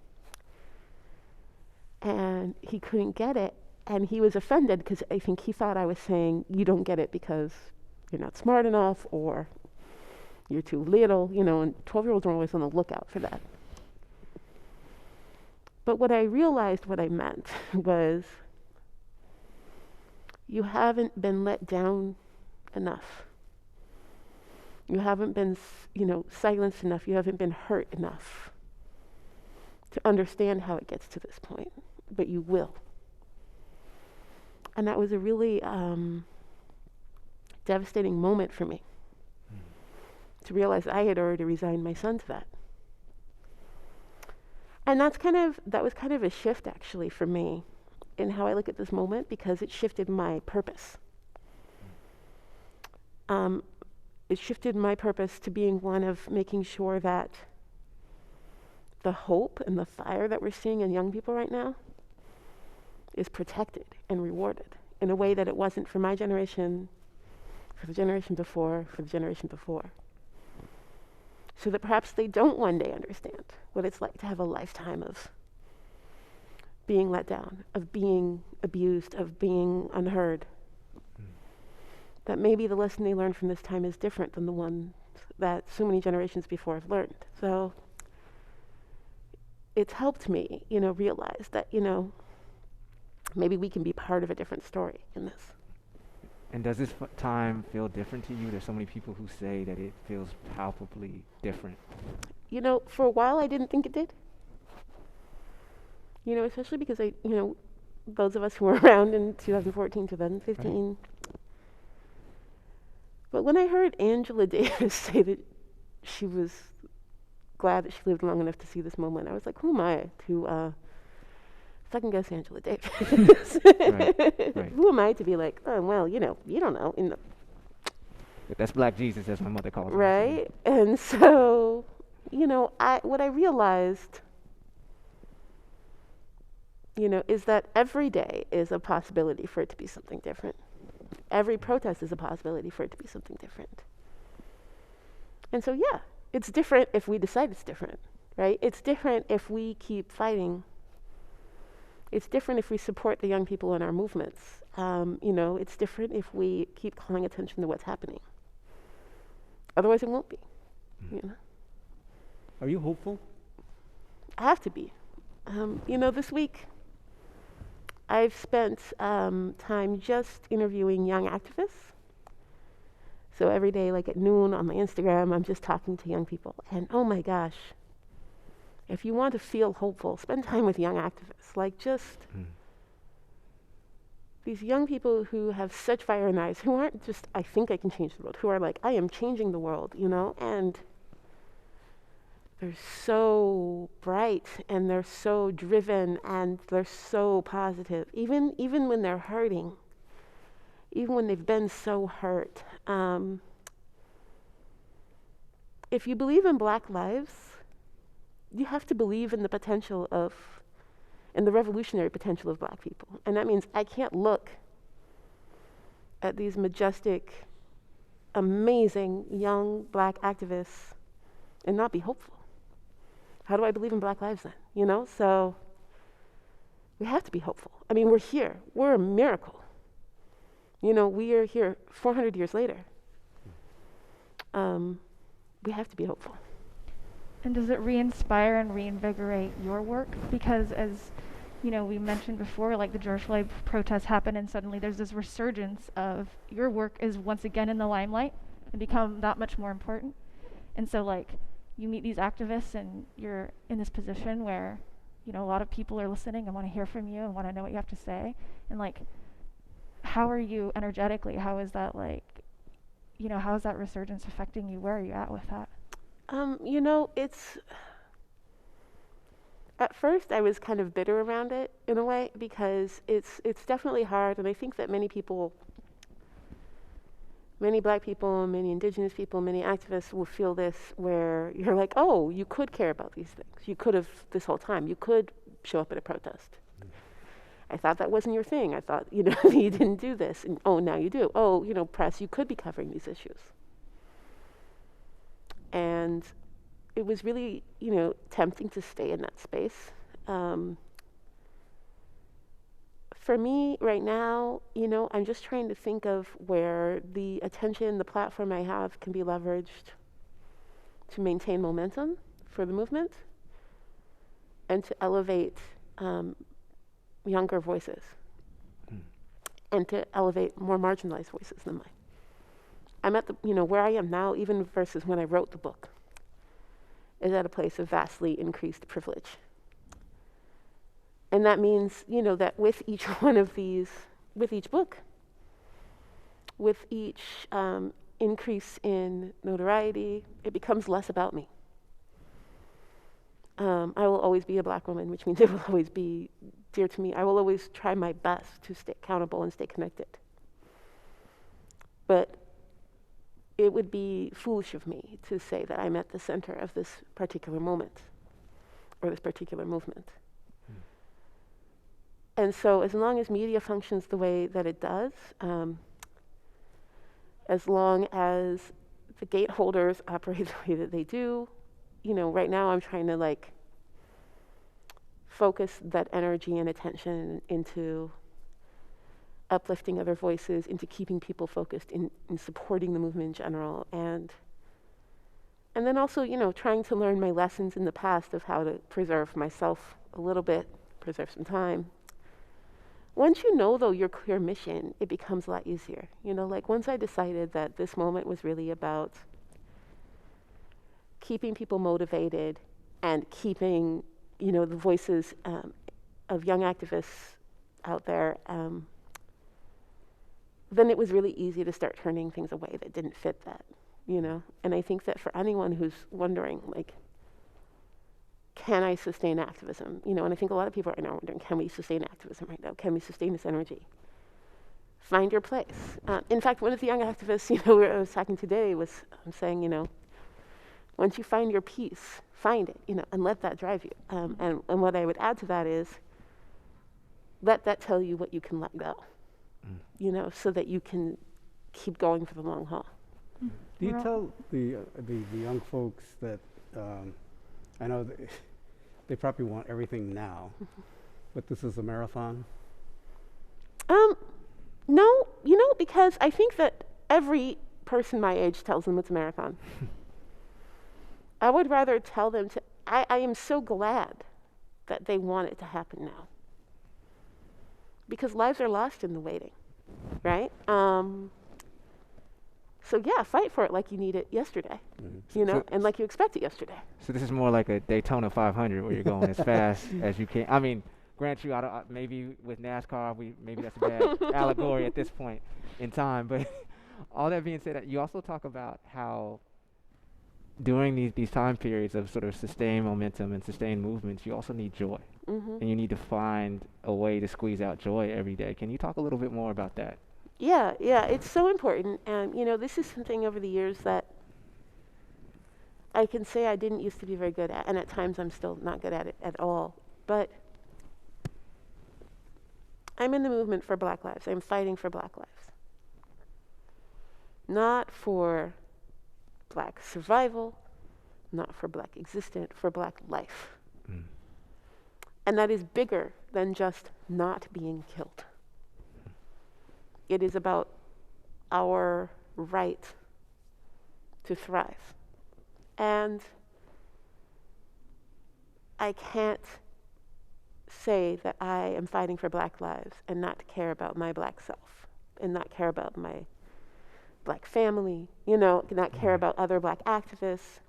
And he couldn't get it. And he was offended because I think he thought I was saying, you don't get it because you're not smart enough or you're too little, and 12-year-olds are always on the lookout for that. But what I realized what I meant was, you haven't been let down enough. You haven't been, silenced enough. You haven't been hurt enough to understand how it gets to this point. But you will. And that was a really devastating moment for me. To realize I had already resigned my son to that. And that was kind of a shift actually for me in how I look at this moment, because it shifted my purpose. It shifted my purpose to being one of making sure that the hope and the fire that we're seeing in young people right now is protected and rewarded in a way that it wasn't for my generation, for the generation before, for the generation before. So that perhaps they don't one day understand what it's like to have a lifetime of being let down, of being abused, of being unheard. That maybe the lesson they learned from this time is different than the one that so many generations before have learned. So it's helped me, realize that, maybe we can be part of a different story in this. And does this time feel different to you? There's so many people who say that it feels palpably different. For a while I didn't think it did. Especially because those of us who were around in 2014, 2015. Right. But when I heard Angela Davis say that she was glad that she lived long enough to see this moment, I was like, who am I to second guess Angela Davis? Right. Who am I to be like, oh, well, you don't know. That's Black Jesus, as my mother calls him. Right? And so, what I realized, is that every day is a possibility for it to be something different. Every protest is a possibility for it to be something different. And so, yeah, it's different if we decide it's different, right? It's different if we keep fighting. It's different if we support the young people in our movements. It's different if we keep calling attention to what's happening. Otherwise, it won't be. Are you hopeful? I have to be. This week, I've spent time just interviewing young activists. So every day, like at noon on my Instagram, I'm just talking to young people. And oh my gosh, if you want to feel hopeful, spend time with young activists. Like just these young people who have such fire in their eyes, who aren't just, I think I can change the world, who are like, I am changing the world, and they're so bright and they're so driven and they're so positive, even when they're hurting, even when they've been so hurt. If you believe in Black lives, you have to believe in the potential in the revolutionary potential of Black people. And that means I can't look at these majestic, amazing young Black activists and not be hopeful. How do I believe in Black lives then? So we have to be hopeful. I mean, we're here. We're a miracle. We are here 400 years later. We have to be hopeful. And does it re-inspire and reinvigorate your work? Because as we mentioned before, like the George Floyd protests happen and suddenly there's this resurgence of your work is once again in the limelight and become that much more important. And so you meet these activists and you're in this position where you know, a lot of people are listening and want to hear from you and want to know what you have to say. And like, how are you energetically? How is that like, you know, how is that resurgence affecting you? Where are you at with that? You know, it's, at first I was kind of bitter around it in a way, because it's definitely hard. And I think that many people, many Black people, many Indigenous people, many activists will feel this, where you're like, oh, you could care about these things. You could have this whole time. You could show up at a protest. I thought that wasn't your thing. I thought, you know, you didn't do this. And oh, now you do. Oh, you know, press, you could be covering these issues. And it was really, you know, tempting to stay in that space. For me right now, you know, I'm just trying to think of where the attention, the platform I have can be leveraged to maintain momentum for the movement and to elevate younger voices and to elevate more marginalized voices than mine. I'm at the, you know, where I am now, even versus when I wrote the book, is at a place of vastly increased privilege. And that means, you know, that with each one of these, with each book, with each increase in notoriety, it becomes less about me. I will always be a Black woman, which means it will always be dear to me. I will always try my best to stay accountable and stay connected. But it would be foolish of me to say that I'm at the center of this particular moment or this particular movement. And so as long as media functions the way that it does, as long as the gateholders operate the way that they do, you know, right now I'm trying to like focus that energy and attention into uplifting other voices, into keeping people focused in supporting the movement in general, and then also, you know, trying to learn my lessons in the past of how to preserve myself a little bit, preserve some time. Once you know, though, your clear mission, it becomes a lot easier. You know, like once I decided that this moment was really about keeping people motivated and keeping, you know, the voices of young activists out there, then it was really easy to start turning things away that didn't fit that, you know? And I think that for anyone who's wondering, like, can I sustain activism? You know, and I think a lot of people right now are wondering, can we sustain activism right now? Can we sustain this energy? Find your place. In fact, one of the young activists, you know, I was talking today was saying, you know, once you find your peace, find it, you know, and let that drive you. And what I would add to that is, let that tell you what you can let go, you know, so that you can keep going for the long haul. Do you tell the young folks that, I know they probably want everything now, but this is a marathon? No, you know, because I think that every person my age tells them it's a marathon. I would rather tell them to, I am so glad that they want it to happen now. Because lives are lost in the waiting, right? So yeah, fight for it like you need it yesterday, you know, and like you expect it yesterday. So this is more like a Daytona 500 where you're going as fast as you can. I mean, grant you, maybe with NASCAR, maybe that's a bad allegory at this point in time. But all that being said, you also talk about how during these time periods of sort of sustained momentum and sustained movements, you also need joy. And you need to find a way to squeeze out joy every day. Can you talk a little bit more about that? Yeah, it's so important. And, you know, this is something over the years that I can say I didn't used to be very good at, and at times I'm still not good at it at all. But I'm in the movement for Black lives. I'm fighting for Black lives. Not for Black survival, not for Black existence, for Black life. And that is bigger than just not being killed. It is about our right to thrive. And I can't say that I am fighting for Black lives and not care about my Black self and not care about my Black family, you know, not care about other Black activists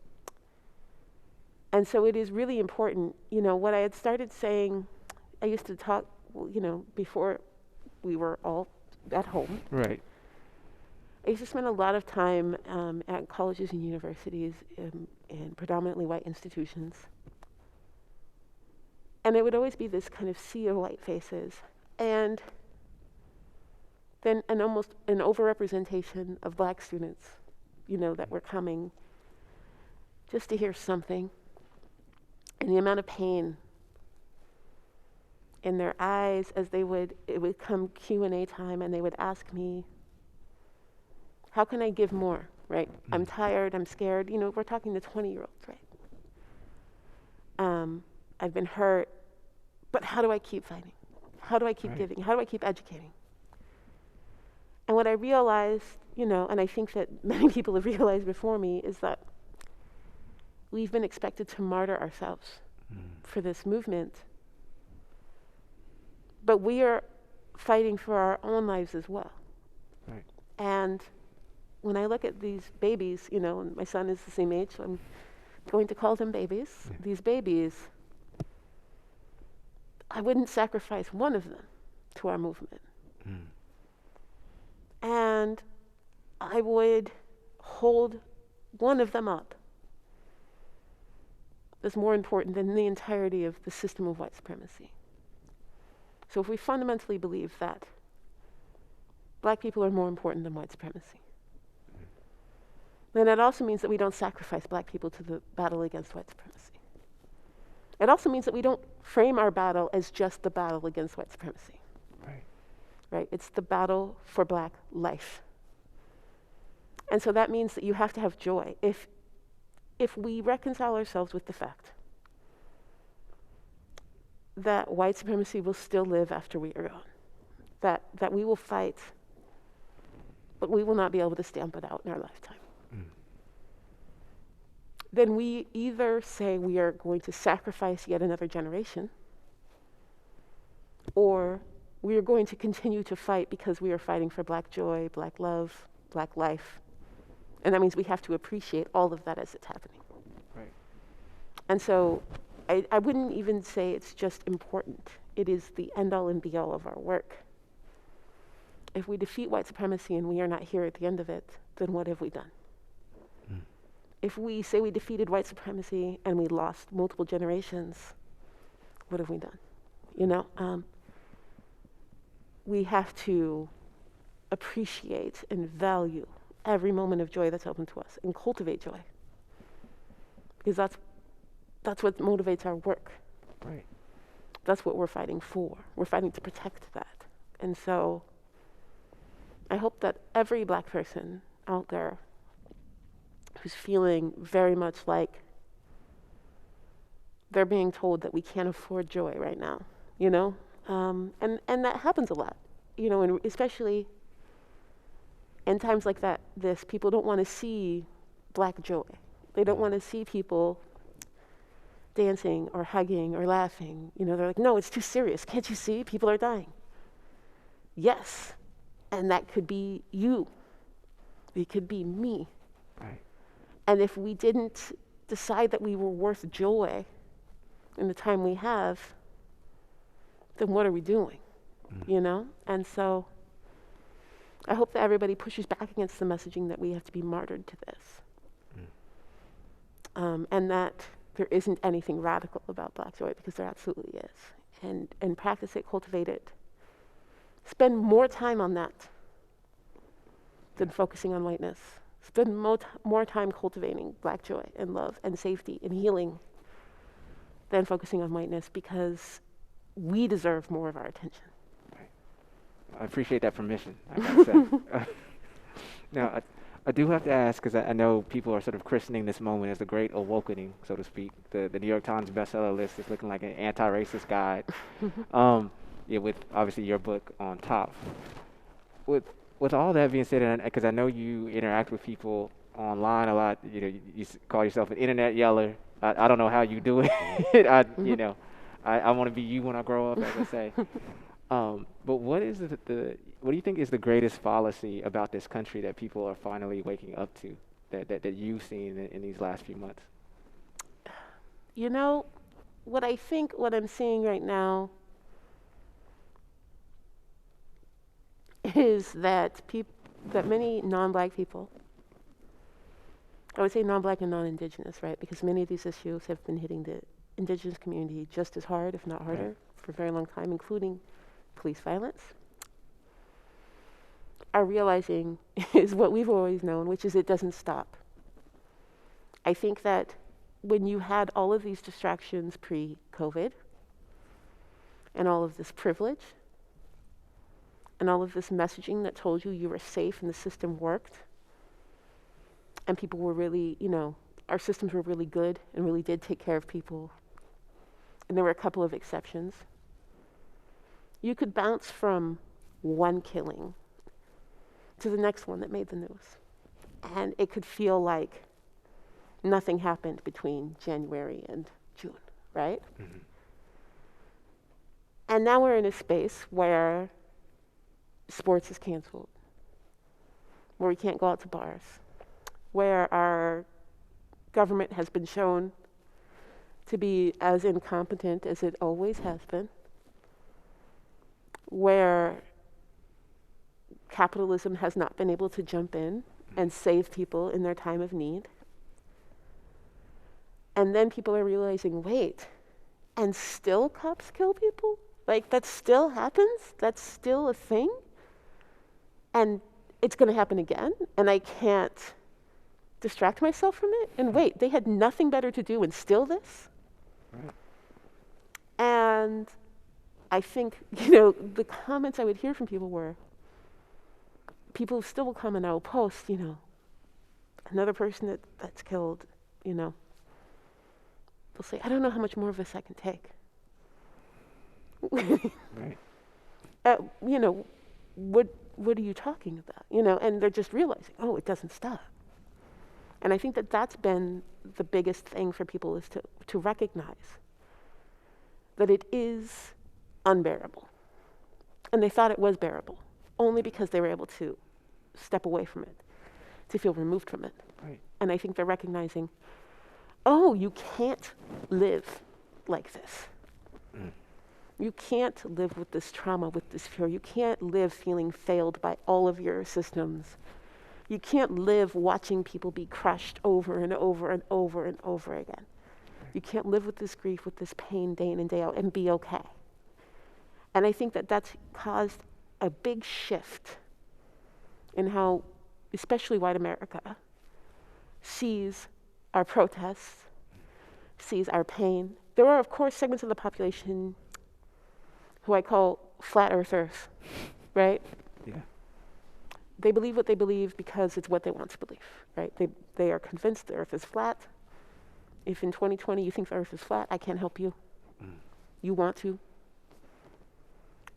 And so it is really important, what I had started saying, I used to talk, before we were all at home. Right. I used to spend a lot of time at colleges and universities in predominantly white institutions. And it would always be this kind of sea of white faces. And then an overrepresentation of black students, that were coming just to hear something. And the amount of pain in their eyes as it would come Q&A time and they would ask me, how can I give more, right? I'm tired, I'm scared. We're talking to 20-year-olds, right? I've been hurt, but how do I keep fighting? How do I keep giving? How do I keep educating? And what I realized, and I think that many people have realized before me, is that we've been expected to martyr ourselves for this movement. But we are fighting for our own lives as well. Right. And when I look at these babies, and my son is the same age, so I'm going to call them babies. Yeah. These babies, I wouldn't sacrifice one of them to our movement. And I would hold one of them up as more important than the entirety of the system of white supremacy. So if we fundamentally believe that black people are more important than white supremacy, then that also means that we don't sacrifice black people to the battle against white supremacy. It also means that we don't frame our battle as just the battle against white supremacy. Right? It's the battle for black life. And so that means that you have to have joy. If we reconcile ourselves with the fact that white supremacy will still live after we are gone, that we will fight, but we will not be able to stamp it out in our lifetime, then we either say we are going to sacrifice yet another generation, or we are going to continue to fight because we are fighting for black joy, black love, black life. And that means we have to appreciate all of that as it's happening. Right. And so I wouldn't even say it's just important. It is the end-all and be-all of our work. If we defeat white supremacy and we are not here at the end of it, then what have we done? If we say we defeated white supremacy and we lost multiple generations, what have we done? We have to appreciate and value every moment of joy that's open to us and cultivate joy. Because that's what motivates our work. Right. That's what we're fighting for. We're fighting to protect that. And so I hope that every black person out there who's feeling very much like they're being told that we can't afford joy right now, and that happens a lot, and especially in times like this, people don't want to see black joy. They don't want to see people dancing or hugging or laughing. They're like, no, it's too serious. Can't you see? People are dying. Yes, and that could be you. It could be me. Right. And if we didn't decide that we were worth joy in the time we have, then what are we doing? And so I hope that everybody pushes back against the messaging that we have to be martyred to this. And that there isn't anything radical about black joy, because there absolutely is. And practice it, cultivate it. Spend more time on that than focusing on whiteness. Spend more time cultivating black joy and love and safety and healing than focusing on whiteness, because we deserve more of our attention. I appreciate that permission, I gotta say. Now, I do have to ask, because I know people are sort of christening this moment as the great awakening, so to speak. The New York Times bestseller list is looking like an anti-racist guide. With obviously your book on top. With all that being said, because I know you interact with people online a lot, you call yourself an internet yeller. I don't know how you do it. I want to be you when I grow up, as I say. But what do you think is the greatest fallacy about this country that people are finally waking up to, that you've seen in these last few months? you know, what I'm seeing right now is that that many non-black people, I would say non-black and non-indigenous, right? Because many of these issues have been hitting the indigenous community just as hard, if not harder, for a very long time, including police violence, are realizing is what we've always known, which is it doesn't stop. I think that when you had all of these distractions pre-COVID and all of this privilege and all of this messaging that told you were safe and the system worked and people were really, our systems were really good and really did take care of people, and there were a couple of exceptions, you could bounce from one killing to the next one that made the news. And it could feel like nothing happened between January and June, right? Mm-hmm. And now we're in a space where sports is canceled, where we can't go out to bars, where our government has been shown to be as incompetent as it always has been, where capitalism has not been able to jump in and save people in their time of need. And then people are realizing, wait, and still cops kill people? Like, that still happens? That's still a thing? And it's going to happen again? And I can't distract myself from it? And wait, they had nothing better to do and still this? Right. And I think, the comments I would hear from people were, people still will come and I will post, another person that's killed, they'll say, I don't know how much more of this I can take. Right. What are you talking about? And they're just realizing, oh, it doesn't stop. And I think that that's been the biggest thing for people is to recognize that it is unbearable. And they thought it was bearable only because they were able to step away from it, to feel removed from it. Right. And I think they're recognizing, oh, you can't live like this. Mm. You can't live with this trauma, with this fear. You can't live feeling failed by all of your systems. You can't live watching people be crushed over and over and over and over again. You can't live with this grief, with this pain day in and day out and be okay. And I think that that's caused a big shift in how, especially white America, sees our protests, sees our pain. There are, of course, segments of the population who I call flat earthers, right? Yeah. They believe what they believe because it's what they want to believe, right? They are convinced the earth is flat. If in 2020 you think the earth is flat, I can't help you. Mm. You want to.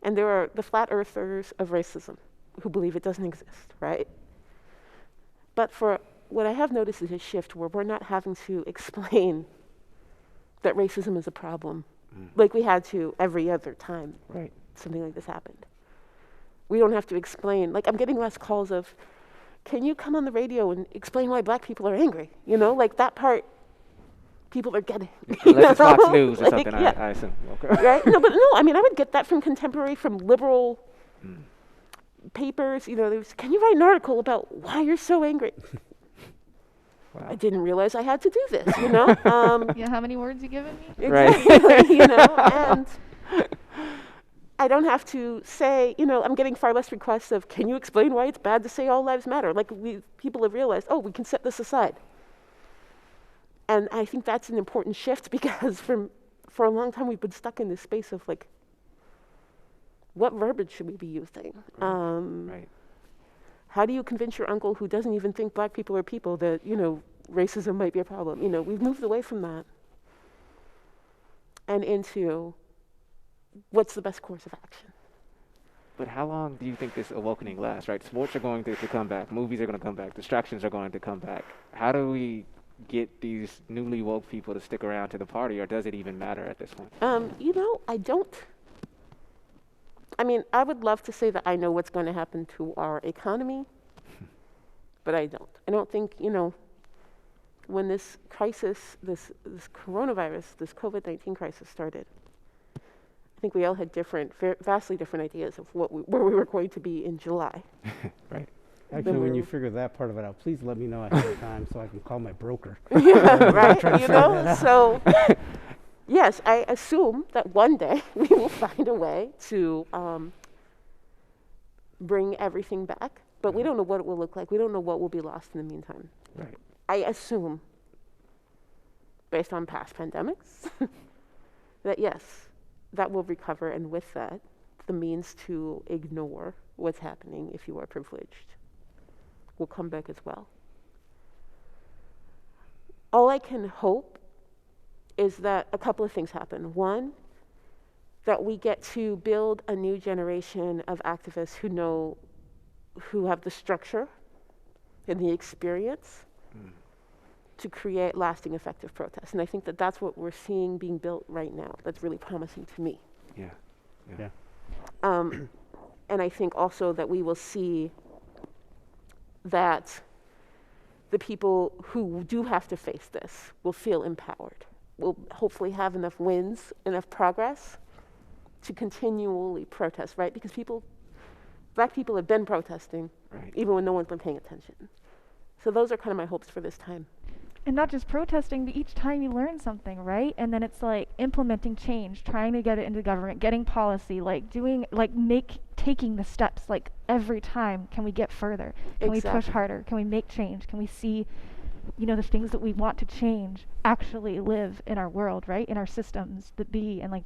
And there are the flat earthers of racism who believe it doesn't exist, right? But for what I have noticed is a shift where we're not having to explain that racism is a problem like we had to every other time something like this happened. We don't have to explain. Like, I'm getting less calls of, can you come on the radio and explain why black people are angry? Like that part, people are getting. Unless it's Fox News or something, I assume. Okay. Right? No, I would get that from contemporary, from liberal papers. Can you write an article about why you're so angry? Wow. I didn't realize I had to do this, Yeah, how many words you giving me? Exactly, and I don't have to say, I'm getting far less requests of, can you explain why it's bad to say all lives matter? Like, people have realized, oh, we can set this aside. And I think that's an important shift because for a long time we've been stuck in this space of like, what verbiage should we be using? Right. How do you convince your uncle who doesn't even think black people are people that, racism might be a problem? We've moved away from that and into what's the best course of action. But how long do you think this awakening lasts, right? Sports are going to come back. Movies are going to come back. Distractions are going to come back. How do we get these newly woke people to stick around to the party, or does it even matter at this point? I don't. I would love to say that I know what's going to happen to our economy, but I don't. I don't think, when this crisis, this coronavirus, this COVID-19 crisis started, I think we all had vastly different ideas of where we were going to be in July. Right. Actually, when you figure that part of it out, please let me know ahead of time so I can call my broker. Yeah, right. You know, so yes, I assume that one day we will find a way to bring everything back, but we don't know what it will look like. We don't know what will be lost in the meantime. Right. I assume, based on past pandemics, that yes, that will recover, and with that, the means to ignore what's happening if you are privileged will come back as well. All I can hope is that a couple of things happen. One, that we get to build a new generation of activists who have the structure and the experience to create lasting, effective protests. And I think that that's what we're seeing being built right now. That's really promising to me. Yeah. And I think also that we will see that the people who do have to face this will feel empowered. We'll hopefully have enough wins, enough progress to continually protest, right? Because Black people have been protesting, Right. even when no one's been paying attention. So those are kind of my hopes for this time. And not just protesting, but each time you learn something, right? And then it's like implementing change, trying to get it into government, getting policy, taking the steps. Like every time, can we get further? Can we push harder? Can we make change? Can we see, the things that we want to change actually live in our world, right? In our systems, and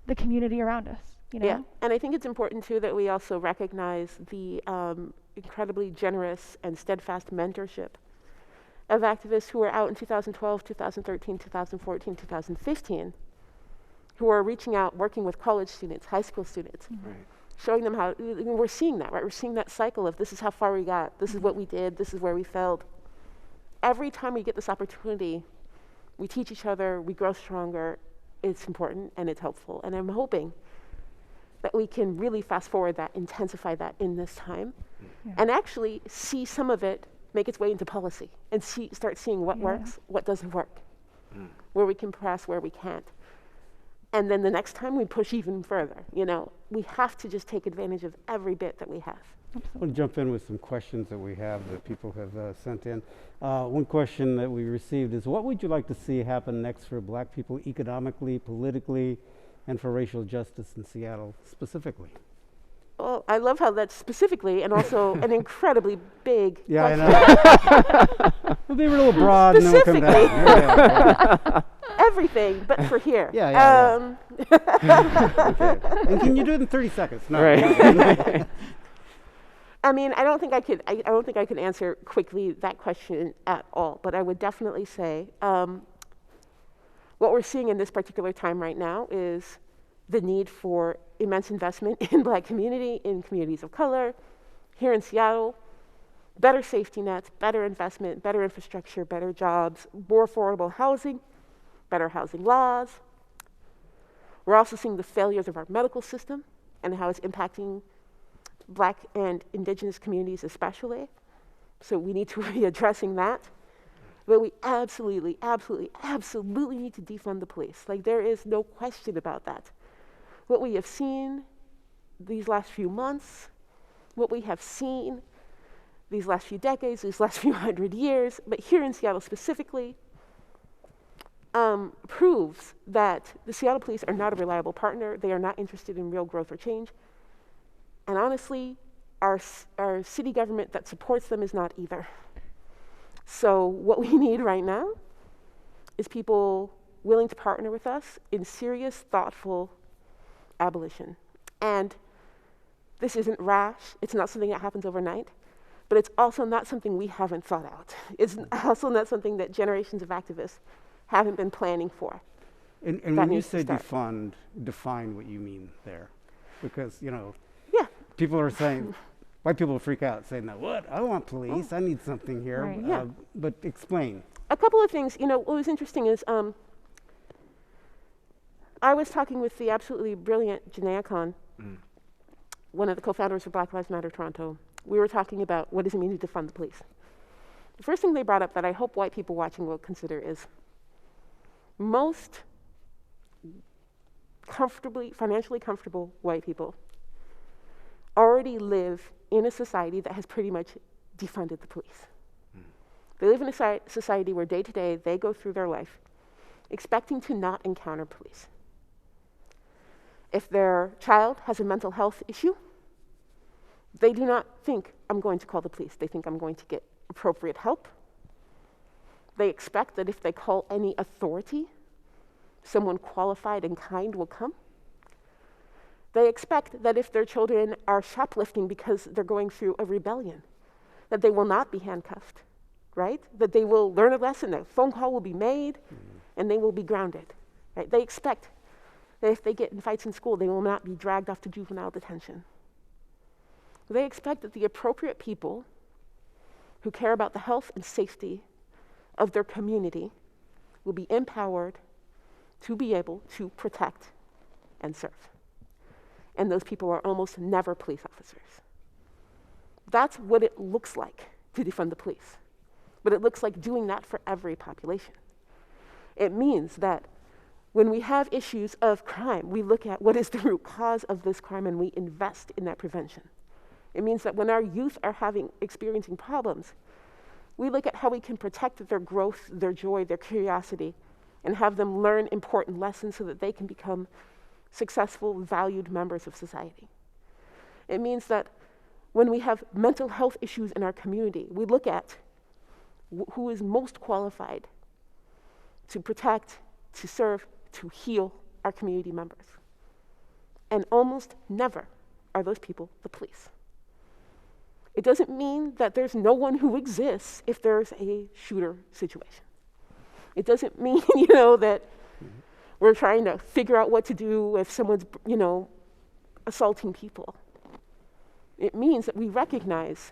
the community around us, Yeah, and I think it's important too that we also recognize the incredibly generous and steadfast mentorship of activists who were out in 2012, 2013, 2014, 2015, who are reaching out, working with college students, high school students, Right. showing them how, we're seeing that, right? We're seeing that cycle of this is how far we got, this is what we did, this is where we failed. Every time we get this opportunity, we teach each other, we grow stronger. It's important and it's helpful. And I'm hoping that we can really fast forward that, intensify that in this time, and actually see some of it make its way into policy and start seeing what works, what doesn't work, where we can press, where we can't. And then the next time we push even further. We have to just take advantage of every bit that we have. I want to jump in with some questions that we have that people have sent in. One question that we received is, what would you like to see happen next for Black people economically, politically, and for racial justice in Seattle specifically? Well, I love how that's specifically and also an incredibly big Yeah, question. I know. We'll be a little broad and then we'll come down. Yeah. Everything, but for here. Yeah. Okay. And can you do it in 30 seconds? No. Right. I mean, I don't think I could answer quickly that question at all, but I would definitely say what we're seeing in this particular time right now is the need for immense investment in Black community, in communities of color, here in Seattle, better safety nets, better investment, better infrastructure, better jobs, more affordable housing, better housing laws. We're also seeing the failures of our medical system and how it's impacting Black and Indigenous communities especially. So we need to be addressing that. But we absolutely, absolutely, absolutely need to defund the police. There is no question about that. What we have seen these last few months, what we have seen these last few decades, these last few 100 years, but here in Seattle specifically, proves that the Seattle police are not a reliable partner. They are not interested in real growth or change. And honestly, our city government that supports them is not either. So what we need right now is people willing to partner with us in serious, thoughtful abolition. And this isn't rash. It's not something that happens overnight. But it's also not something we haven't thought out. It's also not something that generations of activists haven't been planning for. And when you say defund, define what you mean there. Because, people are saying, white people freak out saying, "No, what? I want police. I need something here." Right. But explain. A couple of things. What was interesting is I was talking with the absolutely brilliant Naa Akua, one of the co-founders of Black Lives Matter Toronto. We were talking about what does it mean to defund the police. the first thing they brought up that I hope white people watching will consider is most financially comfortable white people already live in a society that has pretty much defunded the police. They live in a society where day to day they go through their life expecting to not encounter police. If their child has a mental health issue, they do not think, I'm going to call the police. They think I'm going to get appropriate help. They expect that if they call any authority, someone qualified and kind will come. They expect that if their children are shoplifting because they're going through a rebellion, that they will not be handcuffed, right? That they will learn a lesson, that a phone call will be made, and they will be grounded, right? They expect that if they get in fights in school, they will not be dragged off to juvenile detention. They expect that the appropriate people who care about the health and safety of their community will be empowered to be able to protect and serve. And those people are almost never police officers. That's what it looks like to defund the police. But it looks like doing that for every population. It means that when we have issues of crime, we look at what is the root cause of this crime and we invest in that prevention. It means that when our youth are experiencing problems, we look at how we can protect their growth, their joy, their curiosity, and have them learn important lessons so that they can become successful, valued members of society. It means that when we have mental health issues in our community, we look at who is most qualified to protect, to serve, to heal our community members. And almost never are those people the police. It doesn't mean that there's no one who exists if there's a shooter situation. It doesn't mean, that we're trying to figure out what to do if someone's, assaulting people. It means that we recognize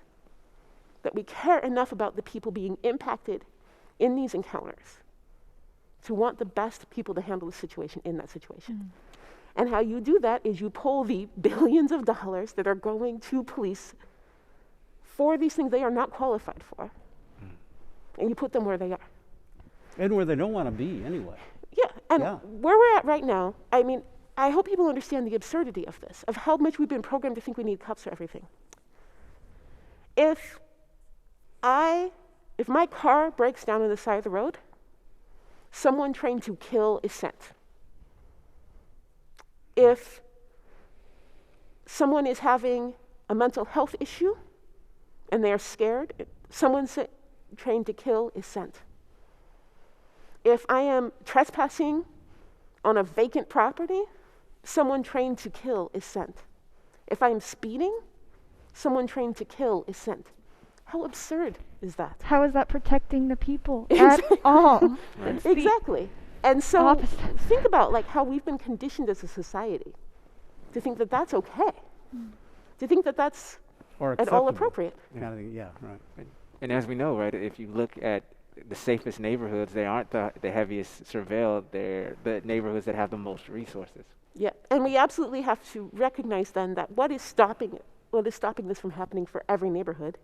that we care enough about the people being impacted in these encounters to want the best people to handle the situation in that situation. And how you do that is you pull the billions of dollars that are going to police for these things they are not qualified for, and you put them where they are. And where they don't want to be anyway. Yeah, and where we're at right now, I hope people understand the absurdity of this, of how much we've been programmed to think we need cops for everything. If my car breaks down on the side of the road, someone trained to kill is sent. If someone is having a mental health issue and they are scared, someone trained to kill is sent. If I am trespassing on a vacant property, someone trained to kill is sent. If I am speeding, someone trained to kill is sent. How absurd is that? How is that protecting the people at all? Right. Exactly. And so think about how we've been conditioned as a society to think that that's okay, to think that that's at all appropriate. Yeah, right. And as we know, right, if you look at the safest neighborhoods, they aren't the heaviest surveilled, they're the neighborhoods that have the most resources. Yeah, and we absolutely have to recognize then that what is stopping this from happening for every neighborhood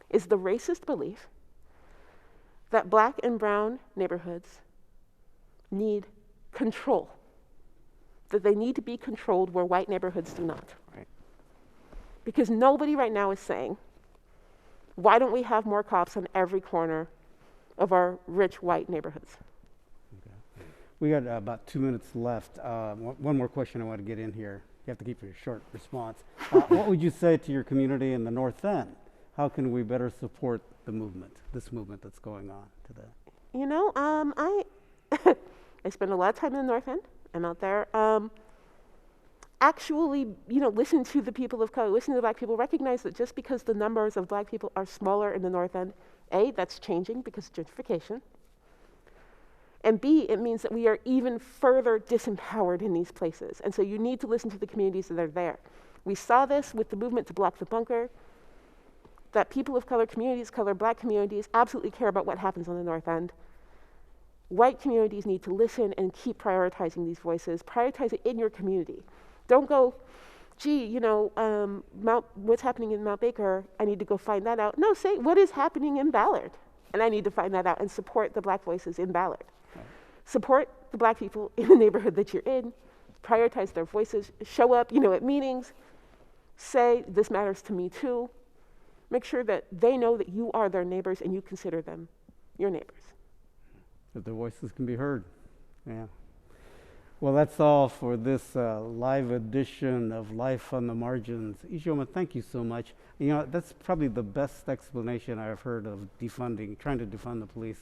is the racist belief that Black and brown neighborhoods need control, that they need to be controlled where white neighborhoods do not. Right. Because nobody right now is saying, why don't we have more cops on every corner of our rich white neighborhoods? Okay. We got about 2 minutes left. One more question I want to get in here. You have to keep a short response. What would you say to your community in the North End? How can we better support this movement that's going on today? I spend a lot of time in the North End. I'm out there. Actually, listen to the people of color, listen to the Black people, recognize that just because the numbers of Black people are smaller in the North End, A, that's changing because of gentrification, and B, it means that we are even further disempowered in these places. And so you need to listen to the communities that are there. We saw this with the movement to block the bunker, that people of color communities, Black communities, absolutely care about what happens on the North End. White communities need to listen and keep prioritizing these voices. Prioritize it in your community. Don't go gee, what's happening in Mount Baker, I need to go find that out. No, say, what is happening in Ballard? And I need to find that out and support the Black voices in Ballard. Support the Black people in the neighborhood that you're in, prioritize their voices, show up, at meetings, say, this matters to me too. Make sure that they know that you are their neighbors and you consider them your neighbors. That their voices can be heard. Yeah. Well, that's all for this live edition of Life on the Margins. Ijeoma, thank you so much. That's probably the best explanation I've heard of trying to defund the police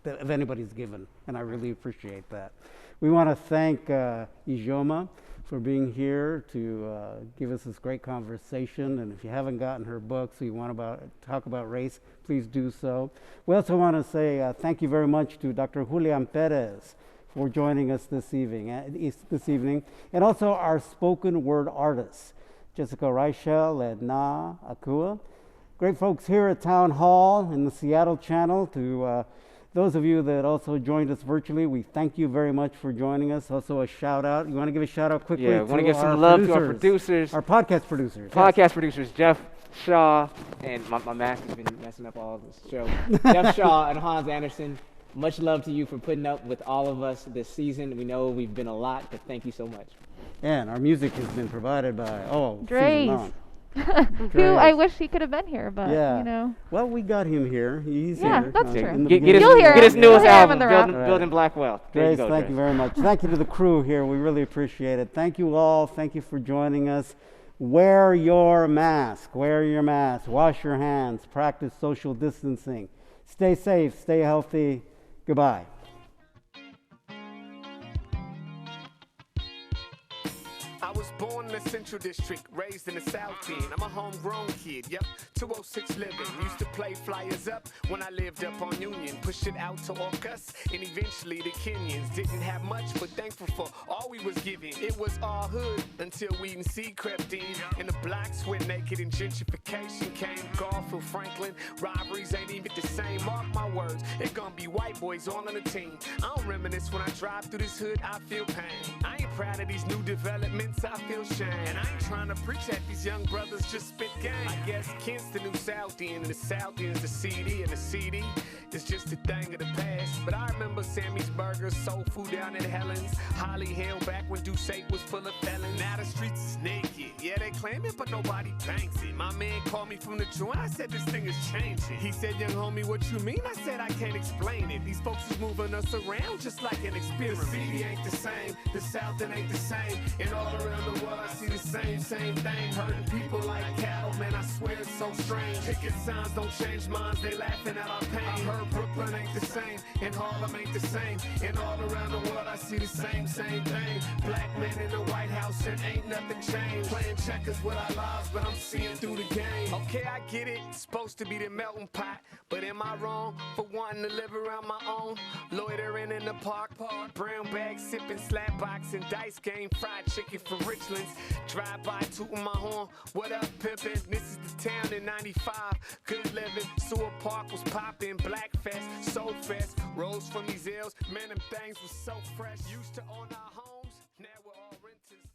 that anybody's given, and I really appreciate that. We want to thank Ijeoma for being here to give us this great conversation, and if you haven't gotten her book, so you want to talk about race, please do so. We also want to say thank you very much to Dr. Julian Perez for joining us this evening, and also our spoken word artists, Jessica Rycheal and Naa Akua. Great folks here at Town Hall in the Seattle channel. To those of you that also joined us virtually, we thank you very much for joining us. Also a shout out. You want to give a shout out quickly? Yeah, I want to give some love to our producers. Our podcast producers. Producers, Jeff Shaw, and my mask has been messing up all of this show. Jeff Shaw and Hans Anderson. Much love to you for putting up with all of us this season. We know we've been a lot, but thank you so much. And our music has been provided by, Dre's. Who I wish he could have been here, but, Well, we got him here. He's here. Yeah, that's true. Get his newest album, Building Black Wealth. Dre's, thank you very much. Thank you to the crew here. We really appreciate it. Thank you all. Thank you for joining us. Wear your mask. Wear your mask. Wash your hands. Practice social distancing. Stay safe. Stay healthy. Goodbye. I was born in the Central District, raised in the South End. I'm a homegrown kid, 206 living. Used to play flyers up when I lived up on Union. Pushed it out to Orcus and eventually the Kenyans. Didn't have much, but thankful for all we was given. It was all hood until Weed and Seed crept in. And the blacks went naked and gentrification came. Garfield, Franklin, robberies ain't even the same. Mark my words, it gonna be white boys all on the team. I don't reminisce when I drive through this hood, I feel pain. I ain't proud of these new developments, I feel shame. And I ain't trying to preach at these young brothers just spit game. I guess Kent's the new South End, and the South End's the CD, and the CD is just a thing of the past. But I remember Sammy's Burgers, soul food down at Helen's, Holly Hill back when Ducey was full of felons. Now the streets is naked, yeah they claim it, but nobody banks it. My man called me from the joint, I said this thing is changing. He said, young homie, what you mean? I said I can't explain it. These folks is moving us around just like an experiment. The city ain't the same, the South End ain't the same, and all around the world I see the same thing. Hurting people like cattle, man, I swear it's so strange. Picket signs don't change minds, they laughing at our pain. I heard Brooklyn ain't the same, and Harlem ain't the same, and all around the world I see the same thing. Black men in the White House and ain't nothing changed. Playing checkers with our lives, but I'm seeing through the game. Okay, I get it, it's supposed to be the melting pot, but am I wrong for wanting to live around my own? Loitering in the park, brown bag sipping, slap box and dice game, fried chicken for Richlands. Drive by tooting my horn, what up pimpin'? This is the town in 95, good living. Sewer Park was poppin', Black Fest, Soul Fest. Rose from these L's, man them things was so fresh. Used to own our homes, now we're all renters.